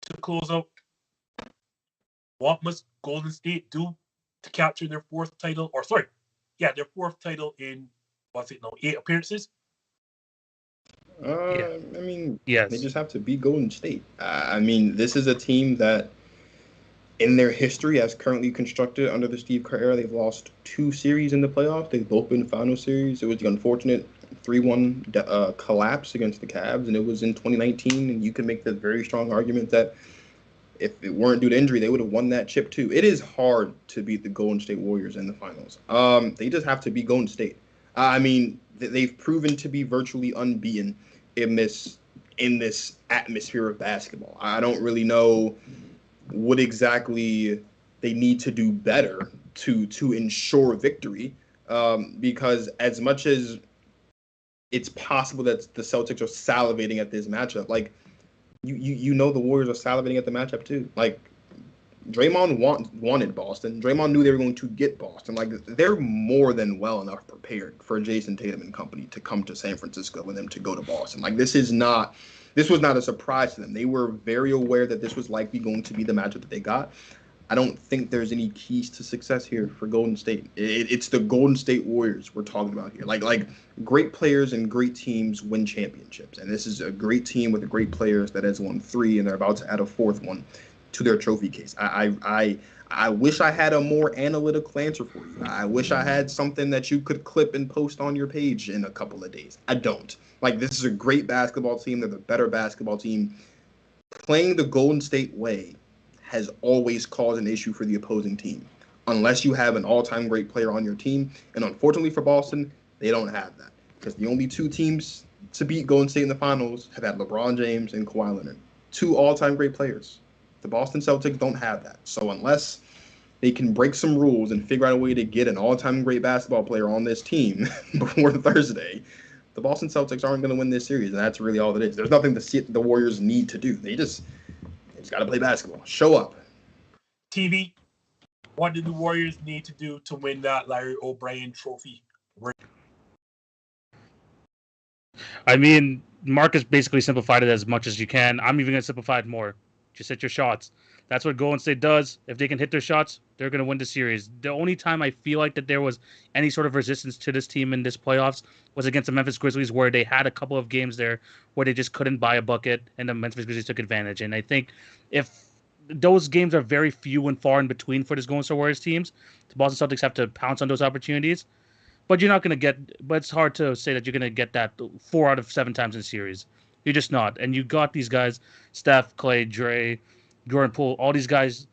to close out. What must Golden State do to capture their fourth title? Their fourth title in, 8 appearances? I mean, Yes. they just have to beat Golden State. I mean, this is a team that, in their history as currently constructed under the Steve Kerr era, they've lost 2 series in the playoffs. They've both been final series. It was the unfortunate 3-1 collapse against the Cavs, and it was in 2019. And you can make the very strong argument that if it weren't due to injury, they would have won that chip too. It is hard to beat the Golden State Warriors in the finals. They just have to beat Golden State. I mean, they've proven to be virtually unbeaten in this atmosphere of basketball. I don't really know what exactly they need to do better to ensure victory, because as much as it's possible that the Celtics are salivating at this matchup, like you know the Warriors are salivating at the matchup too. Like Draymond wanted Boston. Draymond knew they were going to get Boston. Like they're more than well enough prepared for Jayson, Tatum and company to come to San Francisco and them to go to Boston. Like this was not a surprise to them. They were very aware that this was likely going to be the matchup that they got. I don't think there's any keys to success here for Golden State. It's the Golden State Warriors we're talking about here. Like great players and great teams win championships, and this is a great team with great players that has won 3, and they're about to add a 4th one to their trophy case. I wish I had a more analytical answer for you. I wish I had something that you could clip and post on your page in a couple of days. I don't. Like, this is a great basketball team. They're the better basketball team. Playing the Golden State way has always caused an issue for the opposing team, unless you have an all-time great player on your team. And unfortunately for Boston, they don't have that, because the only 2 teams to beat Golden State in the finals have had LeBron James and Kawhi Leonard, 2 all-time great players. The Boston Celtics don't have that. So unless they can break some rules and figure out a way to get an all-time great basketball player on this team before Thursday, the Boston Celtics aren't going to win this series, and that's really all it is. There's nothing the Warriors need to do. They just got to play basketball. Show up. TV, what do the Warriors need to do to win that Larry O'Brien trophy? I mean, Marcus basically simplified it as much as you can. I'm even going to simplify it more. Just hit your shots. That's what Golden State does. If they can hit their shots, they're going to win the series. The only time I feel like that there was any sort of resistance to this team in this playoffs was against the Memphis Grizzlies, where they had a couple of games there where they just couldn't buy a bucket, and the Memphis Grizzlies took advantage. And I think if those games are very few and far in between for this Golden State Warriors teams, the Boston Celtics have to pounce on those opportunities. But you're not going to get. But it's hard to say that you're going to get that 4 out of 7 times in the series. You're just not. And you got these guys, Steph, Klay, Dre, Jordan Poole, all these guys,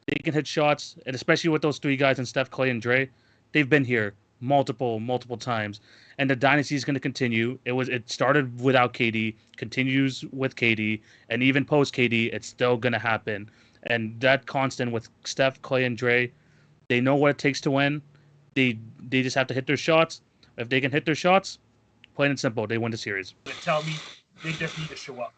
they can hit shots. And especially with those 3 guys in Steph, Klay, and Dre, they've been here multiple times. And the dynasty is going to continue. It started without KD, continues with KD, and even post KD, it's still going to happen. And that constant with Steph, Klay, and Dre, they know what it takes to win. They just have to hit their shots. If they can hit their shots, plain and simple, they win the series. Tell me, they just need to show up.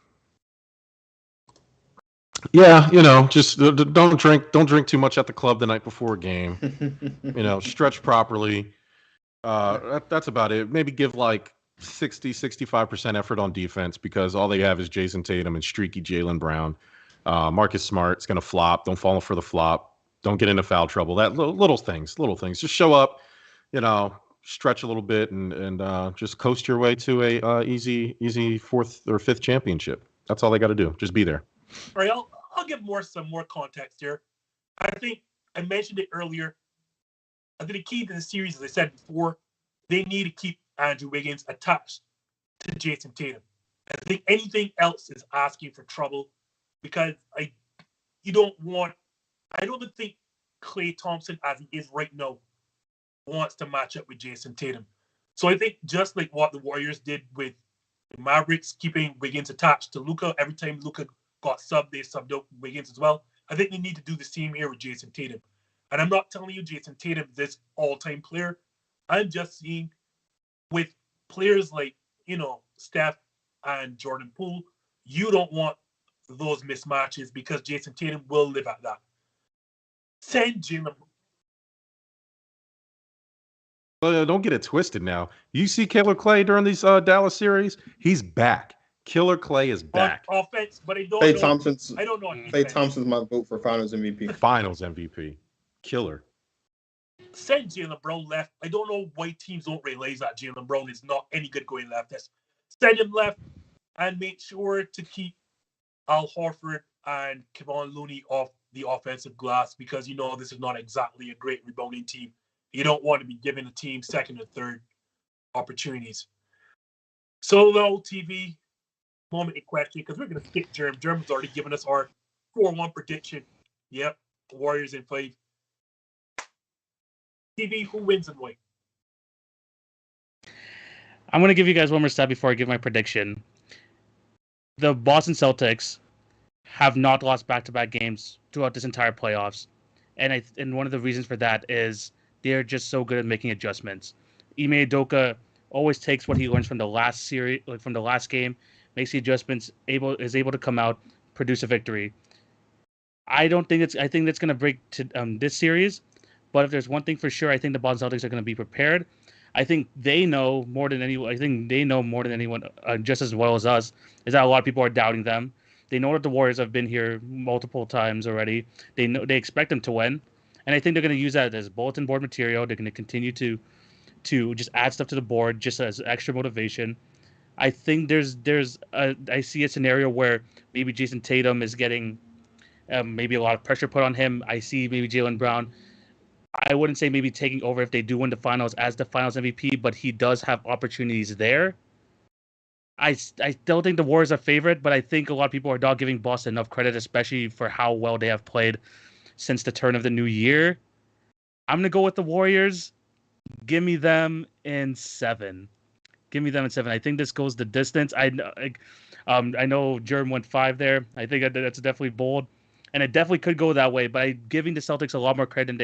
Yeah, just don't drink too much at the club the night before a game. Stretch properly. That's about it. Maybe give like 65% effort on defense, because all they have is Jayson Tatum and streaky Jaylen Brown. Marcus Smart's going to flop. Don't fall for the flop. Don't get into foul trouble. That little things. Just show up, stretch a little bit, and just coast your way to a easy 4th or 5th championship. That's all they got to do. Just be there. All right, I'll give some more context here. I think I mentioned it earlier. I think the key to the series, as I said before, they need to keep Andrew Wiggins attached to Jayson Tatum. I think anything else is asking for trouble, because I don't think Klay Thompson, as he is right now, wants to match up with Jayson Tatum. So I think just like what the Warriors did with the Mavericks, keeping Wiggins attached to Luka, every time Luka got subbed, they subbed out Wiggins as well. I think they need to do the same here with Jayson Tatum. And I'm not telling you Jayson Tatum is this all-time player. I'm just seeing with players like, Steph and Jordan Poole, you don't want those mismatches because Jayson Tatum will live at that. Send Jaylen. Don't get it twisted now. You see Killer Klay during these Dallas series? He's back. Killer Klay is back. On offense, but I don't Klay know. Thompson's, I don't know. Klay Thompson's my vote for Finals MVP. Finals MVP. Killer. Send Jaylen Brown left. I don't know why teams don't realize that Jaylen Brown is not any good going left. Send him left and make sure to keep Al Horford and Kevon Looney off the offensive glass because you know this is not exactly a great rebounding team. You don't want to be giving a team second and third opportunities. Solo TV moment in question because we're going to skip Jerm. Jerm's already given us our 4-1 prediction. Yep, Warriors in 5. TV, who wins and why? I'm going to give you guys one more step before I give my prediction. The Boston Celtics have not lost back-to-back games throughout this entire playoffs. And one of the reasons for that is they're just so good at making adjustments. Ime Udoka always takes what he learns from the last series, like from the last game, makes the adjustments, is able to come out, produce a victory. I think that's going to break to this series. But if there's one thing for sure, I think the Boston Celtics are going to be prepared. I think they know more than anyone. Just as well as us, is that a lot of people are doubting them. They know that the Warriors have been here multiple times already. They expect them to win, and I think they're going to use that as bulletin board material. They're going to continue to just add stuff to the board just as extra motivation. I think I see a scenario where maybe Jayson Tatum is getting maybe a lot of pressure put on him. I see maybe Jaylen Brown. I wouldn't say maybe taking over if they do win the finals as the finals MVP, but he does have opportunities there. I still think the Warriors are favorite, but I think a lot of people are not giving Boston enough credit, especially for how well they have played since the turn of the new year. I'm going to go with the Warriors. Give me them in 7. I think this goes the distance. I know Jerm went 5 there. I think that's definitely bold, and it definitely could go that way, but I'm giving the Celtics a lot more credit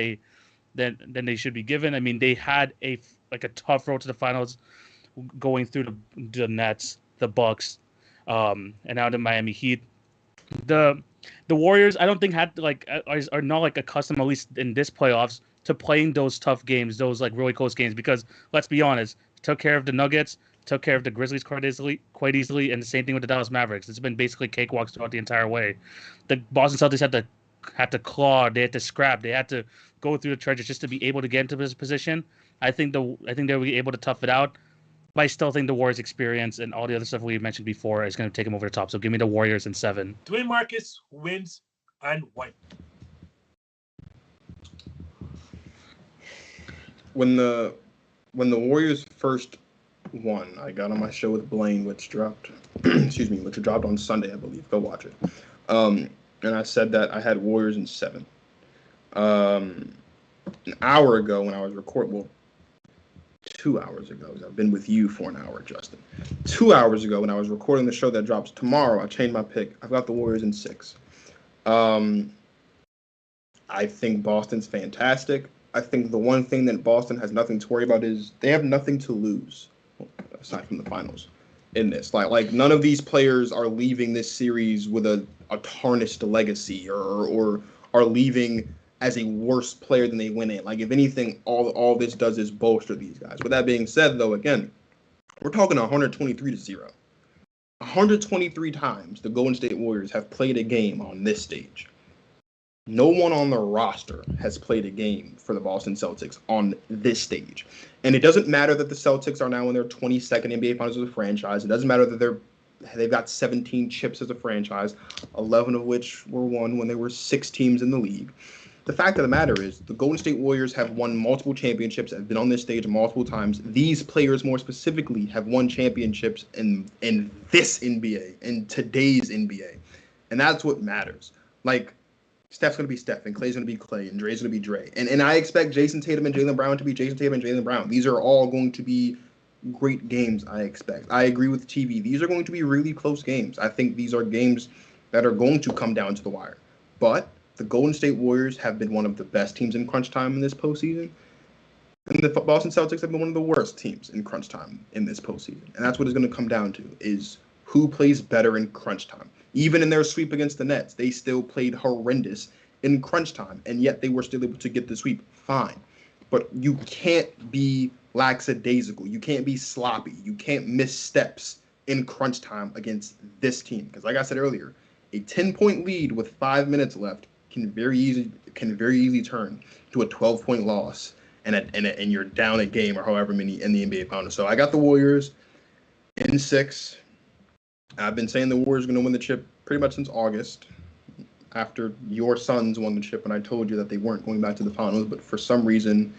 than they should be given. I mean, they had a tough road to the finals, going through the Nets, the Bucks, and now the Miami Heat. The Warriors, I don't think are not accustomed, at least in this playoffs, to playing those tough games, those really close games. Because let's be honest, took care of the Nuggets, took care of the Grizzlies quite easily, and the same thing with the Dallas Mavericks. It's been basically cakewalks throughout the entire way. The Boston Celtics had to claw, they had to scrap, they had to go through the trenches just to be able to get into this position. I think they'll be able to tough it out. But I still think the Warriors' experience and all the other stuff we mentioned before is going to take them over the top. So give me the Warriors in 7. Dwayne Marcus wins and why? When the Warriors first won, I got on my show with Blaine, which dropped on Sunday, I believe. Go watch it. And I said that I had Warriors in 7. An hour ago when I was recording, 2 hours ago, I've been with you for an hour, Justin. 2 hours ago when I was recording the show that drops tomorrow, I changed my pick. I've got the Warriors in 6. I think Boston's fantastic. I think the one thing that Boston has nothing to worry about is they have nothing to lose, aside from the finals, in this. Like none of these players are leaving this series with a tarnished legacy or are leaving as a worse player than they went in. Like, if anything, all this does is bolster these guys. With that being said, though, again, we're talking 123-0. 123 times the Golden State Warriors have played a game on this stage. No one on the roster has played a game for the Boston Celtics on this stage. And it doesn't matter that the Celtics are now in their 22nd NBA Finals as a franchise. It doesn't matter that they've got 17 chips as a franchise, 11 of which were won when there were 6 teams in the league. The fact of the matter is the Golden State Warriors have won multiple championships, have been on this stage multiple times. These players, more specifically, have won championships in this NBA, in today's NBA. And that's what matters. Like, Steph's going to be Steph, and Klay's going to be Klay, and Dre's going to be Dre. And I expect Jayson Tatum and Jaylen Brown to be Jayson Tatum and Jaylen Brown. These are all going to be great games, I expect. I agree with TV. These are going to be really close games. I think these are games that are going to come down to the wire. But the Golden State Warriors have been one of the best teams in crunch time in this postseason. And the Boston Celtics have been one of the worst teams in crunch time in this postseason. And that's what it's going to come down to, is who plays better in crunch time. Even in their sweep against the Nets, they still played horrendous in crunch time, and yet they were still able to get the sweep. Fine. But you can't be lackadaisical. You can't be sloppy. You can't miss steps in crunch time against this team. Because like I said earlier, a 10-point lead with 5 minutes left can very easily turn to a 12-point loss, and you're down a game or however many in the NBA Finals. So I got the Warriors in 6. I've been saying the Warriors are going to win the chip pretty much since August, after your Suns won the chip, and I told you that they weren't going back to the finals. But for some reason,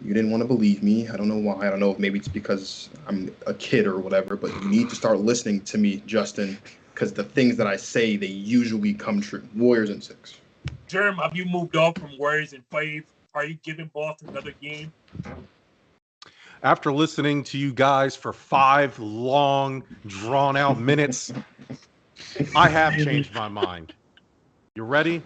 you didn't want to believe me. I don't know why. I don't know if maybe it's because I'm a kid or whatever. But you need to start listening to me, Justin, because the things that I say, they usually come true. Warriors in 6. Jerm, have you moved off from Warriors in 5? Are you giving Boston another game? After listening to you guys for 5 long, drawn-out minutes, I have changed my mind. You ready?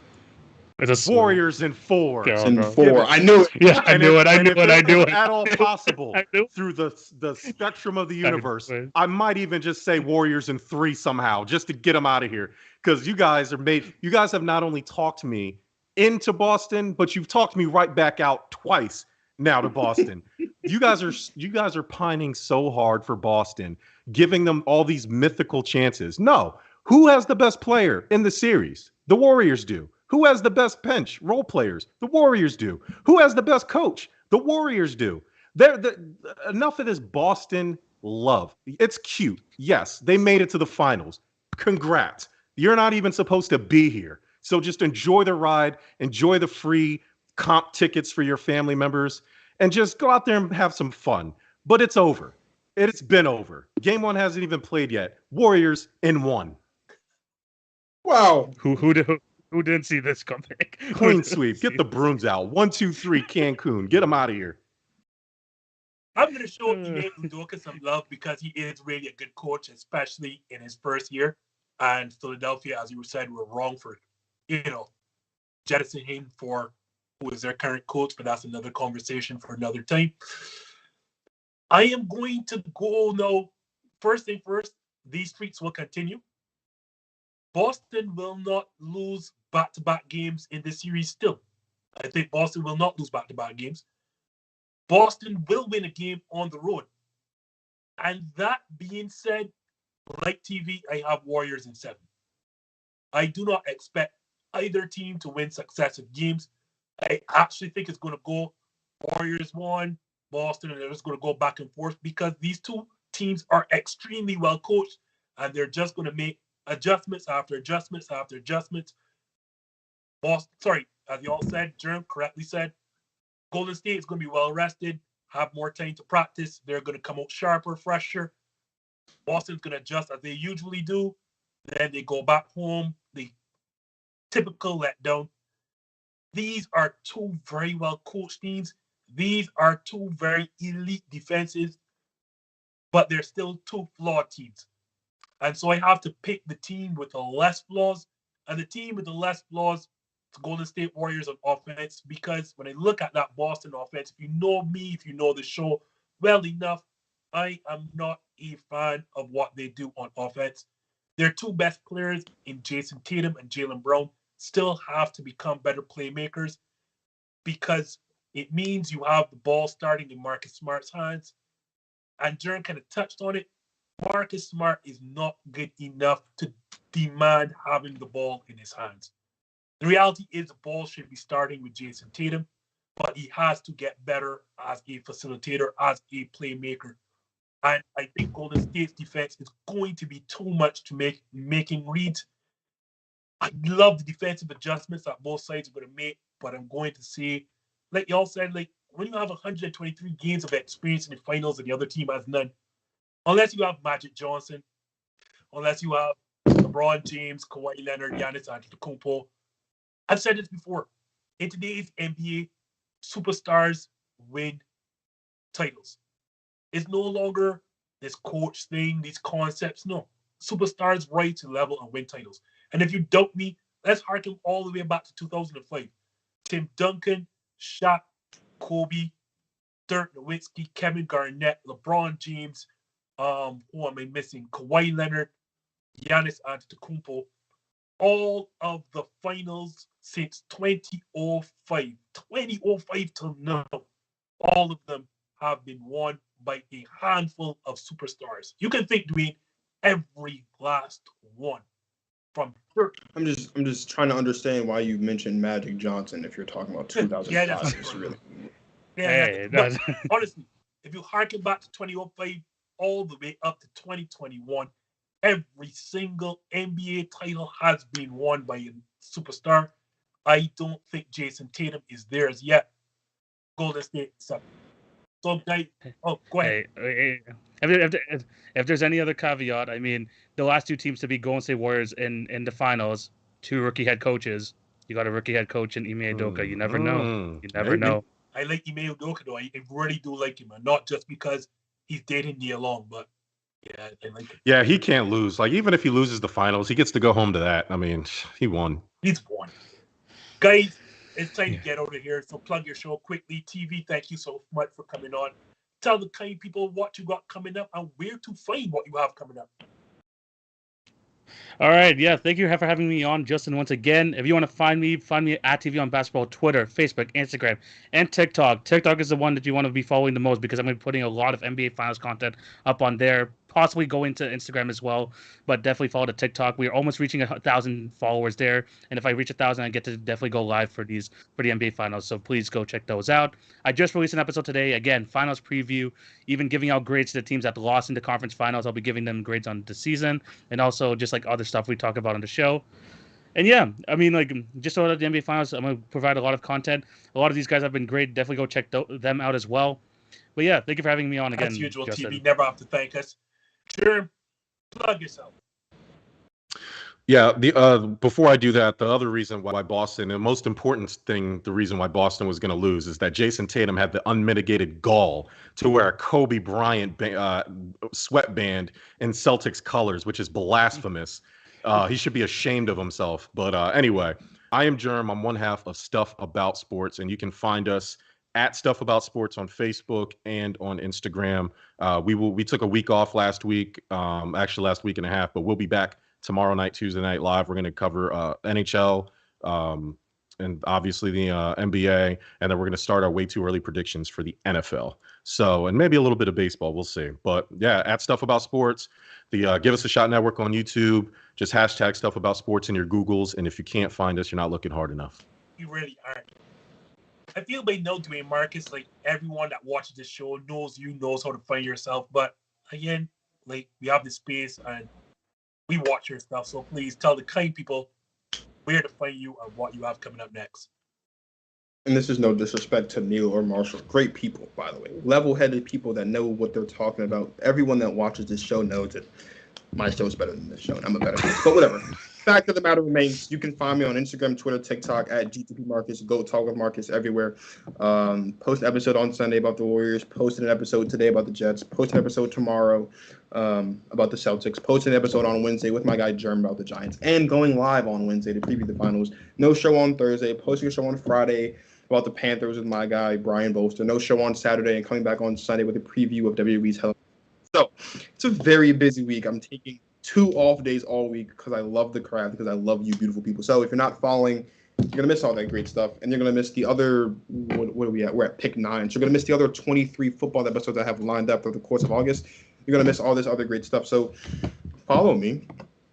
Warriors in 4. In 4. I knew it. Yeah, I knew it. At all possible through the spectrum of the universe, I might even just say Warriors in 3 somehow, just to get them out of here. Because you guys have not only talked me into Boston, but you've talked me right back out twice now to Boston. You guys are pining so hard for Boston, giving them all these mythical chances. No. Who has the best player in the series? The Warriors do. Who has the best bench role players? The Warriors do. Who has the best coach? The Warriors do. Enough of this Boston love. It's cute. Yes, they made it to the finals. Congrats. You're not even supposed to be here. So just enjoy the ride, enjoy the free comp tickets for your family members, and just go out there and have some fun. But it's over. It's been over. Game 1 hasn't even played yet. Warriors in 1. Wow. Who didn't see this coming? Clean sweep. Get the brooms out. 1, 2, 3, Cancun. Get them out of here. I'm going to show Ime Udoka some love because he is really a good coach, especially in his first year. And Philadelphia, as you said, were wrong for, jettisoning him for who is their current coach, but that's another conversation for another time. I am going to go now. First thing first, these streaks will continue. Boston will not lose back-to-back games in this series still. I think Boston will not lose back-to-back games. Boston will win a game on the road. And that being said, like TV, I have Warriors in 7. I do not expect either team to win successive games. I actually think it's going to go Warriors 1, Boston, and it's going to go back and forth because these two teams are extremely well coached, and they're just going to make adjustments after adjustments after adjustments. As you all said, Jerm correctly said, Golden State is going to be well rested, have more time to practice. They're going to come out sharper, fresher. Boston's going to adjust as they usually do. Then they go back home. The typical letdown. These are two very well coached teams. These are two very elite defenses, but they're still two flawed teams. And so I have to pick the team with the less flaws. And the team with the less flaws is Golden State Warriors on offense. Because when I look at that Boston offense, if you know me, if you know the show well enough, I am not a fan of what they do on offense. Their two best players in Jayson Tatum and Jaylen Brown still have to become better playmakers because it means you have the ball starting in Marcus Smart's hands. And Jerm kind of touched on it. Marcus Smart is not good enough to demand having the ball in his hands. The reality is the ball should be starting with Jayson Tatum, but he has to get better as a facilitator, as a playmaker. And I think Golden State's defense is going to be too much to making reads. I love the defensive adjustments that both sides are going to make, but I'm going to say, like y'all said, like when you have 123 games of experience in the finals and the other team has none, unless you have Magic Johnson, unless you have LeBron James, Kawhi Leonard, Giannis Antetokounmpo. I've said this before. In today's NBA, superstars win titles. It's no longer this coach thing, these concepts. No. Superstars rise to level and win titles. And if you doubt me, let's harken all the way back to 2005. Tim Duncan, Shaq, Kobe, Dirk Nowitzki, Kevin Garnett, LeBron James, who am I missing? Kawhi Leonard. Giannis Antetokounmpo, all of the finals since 2005. 2005 till now, all of them have been won by a handful of superstars. You can think, Dwayne, every last one. From I'm just trying to understand why you mentioned Magic Johnson if you're talking about 2005. But honestly, if you harken back to 2005 all the way up to 2021, every single NBA title has been won by a superstar. I don't think Jayson Tatum is theirs yet. Golden State, so guys, go ahead. Hey, if there's any other caveat, I mean, the last two teams to be Golden State Warriors in the finals, two rookie head coaches. You got a rookie head coach in Ime Udoka. You never know. You never know. I like Ime Udoka, though. I really do like him, and not just because he's dating Nia Long, but yeah, I like him. Yeah, he can't lose. Like, even if he loses the finals, he gets to go home to that. I mean, he won. He's won. Guys, it's time to get out of here. So plug your show quickly. TV, thank you so much for coming on. Tell the kind people what you got coming up and where to find what you have coming up. All right, yeah, thank you for having me on, Justin, once again. If you want to find me at TV on Basketball, Twitter, Facebook, Instagram, and TikTok. TikTok is the one that you want to be following the most because I'm going to be putting a lot of NBA Finals content up on there, possibly going to Instagram as well, but definitely follow the TikTok. We are almost reaching 1,000 followers there, and if I reach 1,000, I get to definitely go live for the NBA Finals, so please go check those out. I just released an episode today, again, Finals preview, even giving out grades to the teams that lost in the conference finals. I'll be giving them grades on the season, and also just like other stuff we talk about on the show. And yeah, I mean, like, just so that the NBA Finals, I'm going to provide a lot of content. A lot of these guys have been great. Definitely go check them out as well. But yeah, thank you for having me on again. As usual, Justin. TV, never have to thank us. Jerm, plug yourself. Yeah, before I do that, the other reason why Boston, the most important thing, the reason why Boston was going to lose is that Jayson Tatum had the unmitigated gall to wear a Kobe Bryant sweatband in Celtics colors, which is blasphemous. He should be ashamed of himself. But anyway, I am Jerm. I'm one half of Stuff About Sports, and you can find us at Stuff About Sports on Facebook and on Instagram. We took a week off last week, actually last week and a half, but we'll be back tomorrow night, Tuesday night live. We're going to cover NHL and obviously the NBA, and then we're going to start our way too early predictions for the NFL. So, and maybe a little bit of baseball, we'll see. But yeah, at Stuff About Sports, the Give Us a Shot Network on YouTube. Just hashtag Stuff About Sports in your Googles, and if you can't find us, you're not looking hard enough. You really aren't. I feel by now, Dwayne Marcus, like everyone that watches this show knows how to find yourself. But again, like we have this space and we watch your stuff. So please tell the kind people where to find you and what you have coming up next. And this is no disrespect to Neil or Marshall. Great people, by the way. Level-headed people that know what they're talking about. Everyone that watches this show knows that my show is better than this show, and I'm a better host. But whatever. Fact of the matter remains, you can find me on Instagram, Twitter, TikTok at GTP Marcus. Go talk with Marcus everywhere. Post an episode on Sunday about the Warriors. Posted an episode today about the Jets. Post an episode tomorrow about the Celtics. Posted an episode on Wednesday with my guy Jerm about the Giants. And going live on Wednesday to preview the finals. No show on Thursday. Posting a show on Friday about the Panthers with my guy Brian Bolster. No show on Saturday and coming back on Sunday with a preview of WWE's Hell. So it's a very busy week. I'm taking 2 off days all week because I love the craft, because I love you beautiful people. So if you're not following, you're going to miss all that great stuff. And you're going to miss the other, what are we at? We're at pick 9. So you're going to miss the other 23 football episodes I have lined up through the course of August. You're going to miss all this other great stuff. So follow me,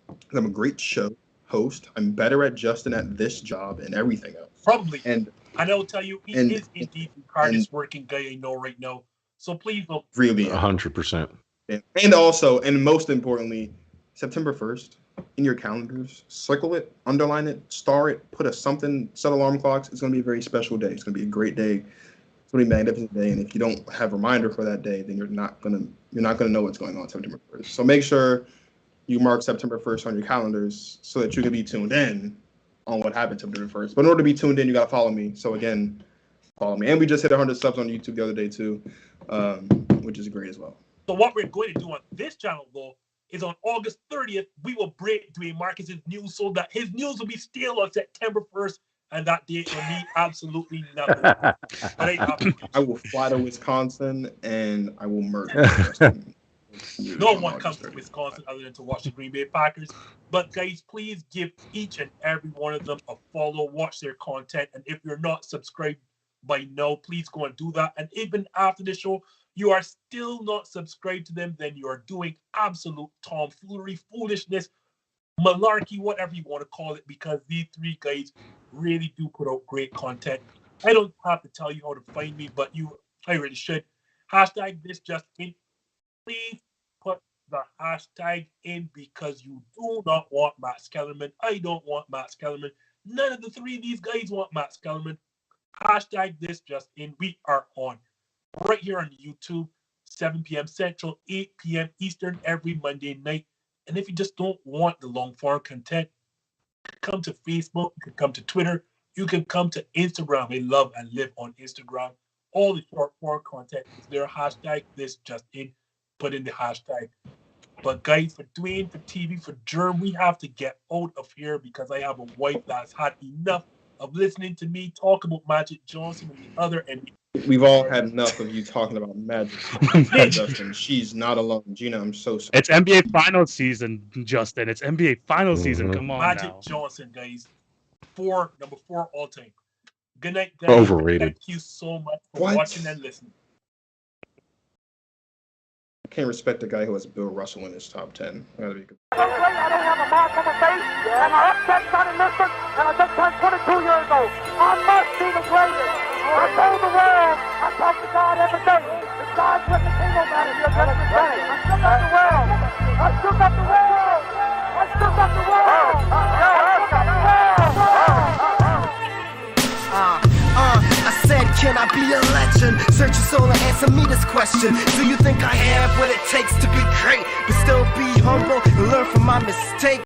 because I'm a great show host. I'm better at Justin at this job and everything else. Probably. And I will tell you, he is indeed the hardest working guy I know right now. So please don't. Really. 100%. And also, and most importantly, September 1st, in your calendars, circle it, underline it, star it, put a something, set alarm clocks. It's going to be a very special day. It's going to be a great day. It's going to be a magnificent day. And if you don't have a reminder for that day, then you're not going to know what's going on September 1st. So make sure you mark September 1st on your calendars so that you can be tuned in on what happened September 1st. But in order to be tuned in, you got to follow me. So again, follow me. And we just hit 100 subs on YouTube the other day too, which is great as well. So what we're going to do on this channel, though, is on August 30th, we will break Dwayne Marcus's news so that his news will be still on September 1st, and that date will mean absolutely nothing. I will fly to Wisconsin, and I will murder Justin. No one comes to Wisconsin other than to watch the Green Bay Packers. But guys, please give each and every one of them a follow, watch their content, and if you're not subscribed by now, please go and do that. And even after the show, you are still not subscribed to them, then you are doing absolute tomfoolery, foolishness, malarkey, whatever you want to call it, because these three guys really do put out great content. I don't have to tell you how to find me, but I really should. Hashtag this just in. Please put the hashtag in because you do not want Max Kellerman. I don't want Max Kellerman. None of the three of these guys want Max Kellerman. Hashtag this just in. We are on right here on YouTube, 7 p.m. Central, 8 p.m. Eastern every Monday night. And if you just don't want the long form content, come to Facebook, you can come to Twitter, you can come to Instagram. I love and live on Instagram. All the short form content is there. Hashtag this just in. Put in the hashtag. But guys, for Dwayne, for TV, for Jerm, we have to get out of here because I have a wife that's had enough of listening to me talk about Magic Johnson and the other NBA. We've all had enough of you talking about Magic. Justin, she's not alone. Gina, I'm so sorry. It's NBA Finals season, Justin. It's NBA Finals season. Come on Magic now. Johnson, guys. Number 4 all time. Good night, guys. Overrated. Thank you so much for watching and listening. I can't respect the guy who has Bill Russell in his top 10. I gotta be good. I don't have a mark on my face, and I upset Sonny Liston, and I just turned 22 years old. I must be the greatest. I told the world, I talk to God every day. If God's with the kingdom matter, you're just the same. I still got the world. I still got the world. I still got the world. I still got the world. I said, can I be a legend? Search your soul and answer me this question. Do you think I have what it takes to be great, but still be humble and learn from my mistakes?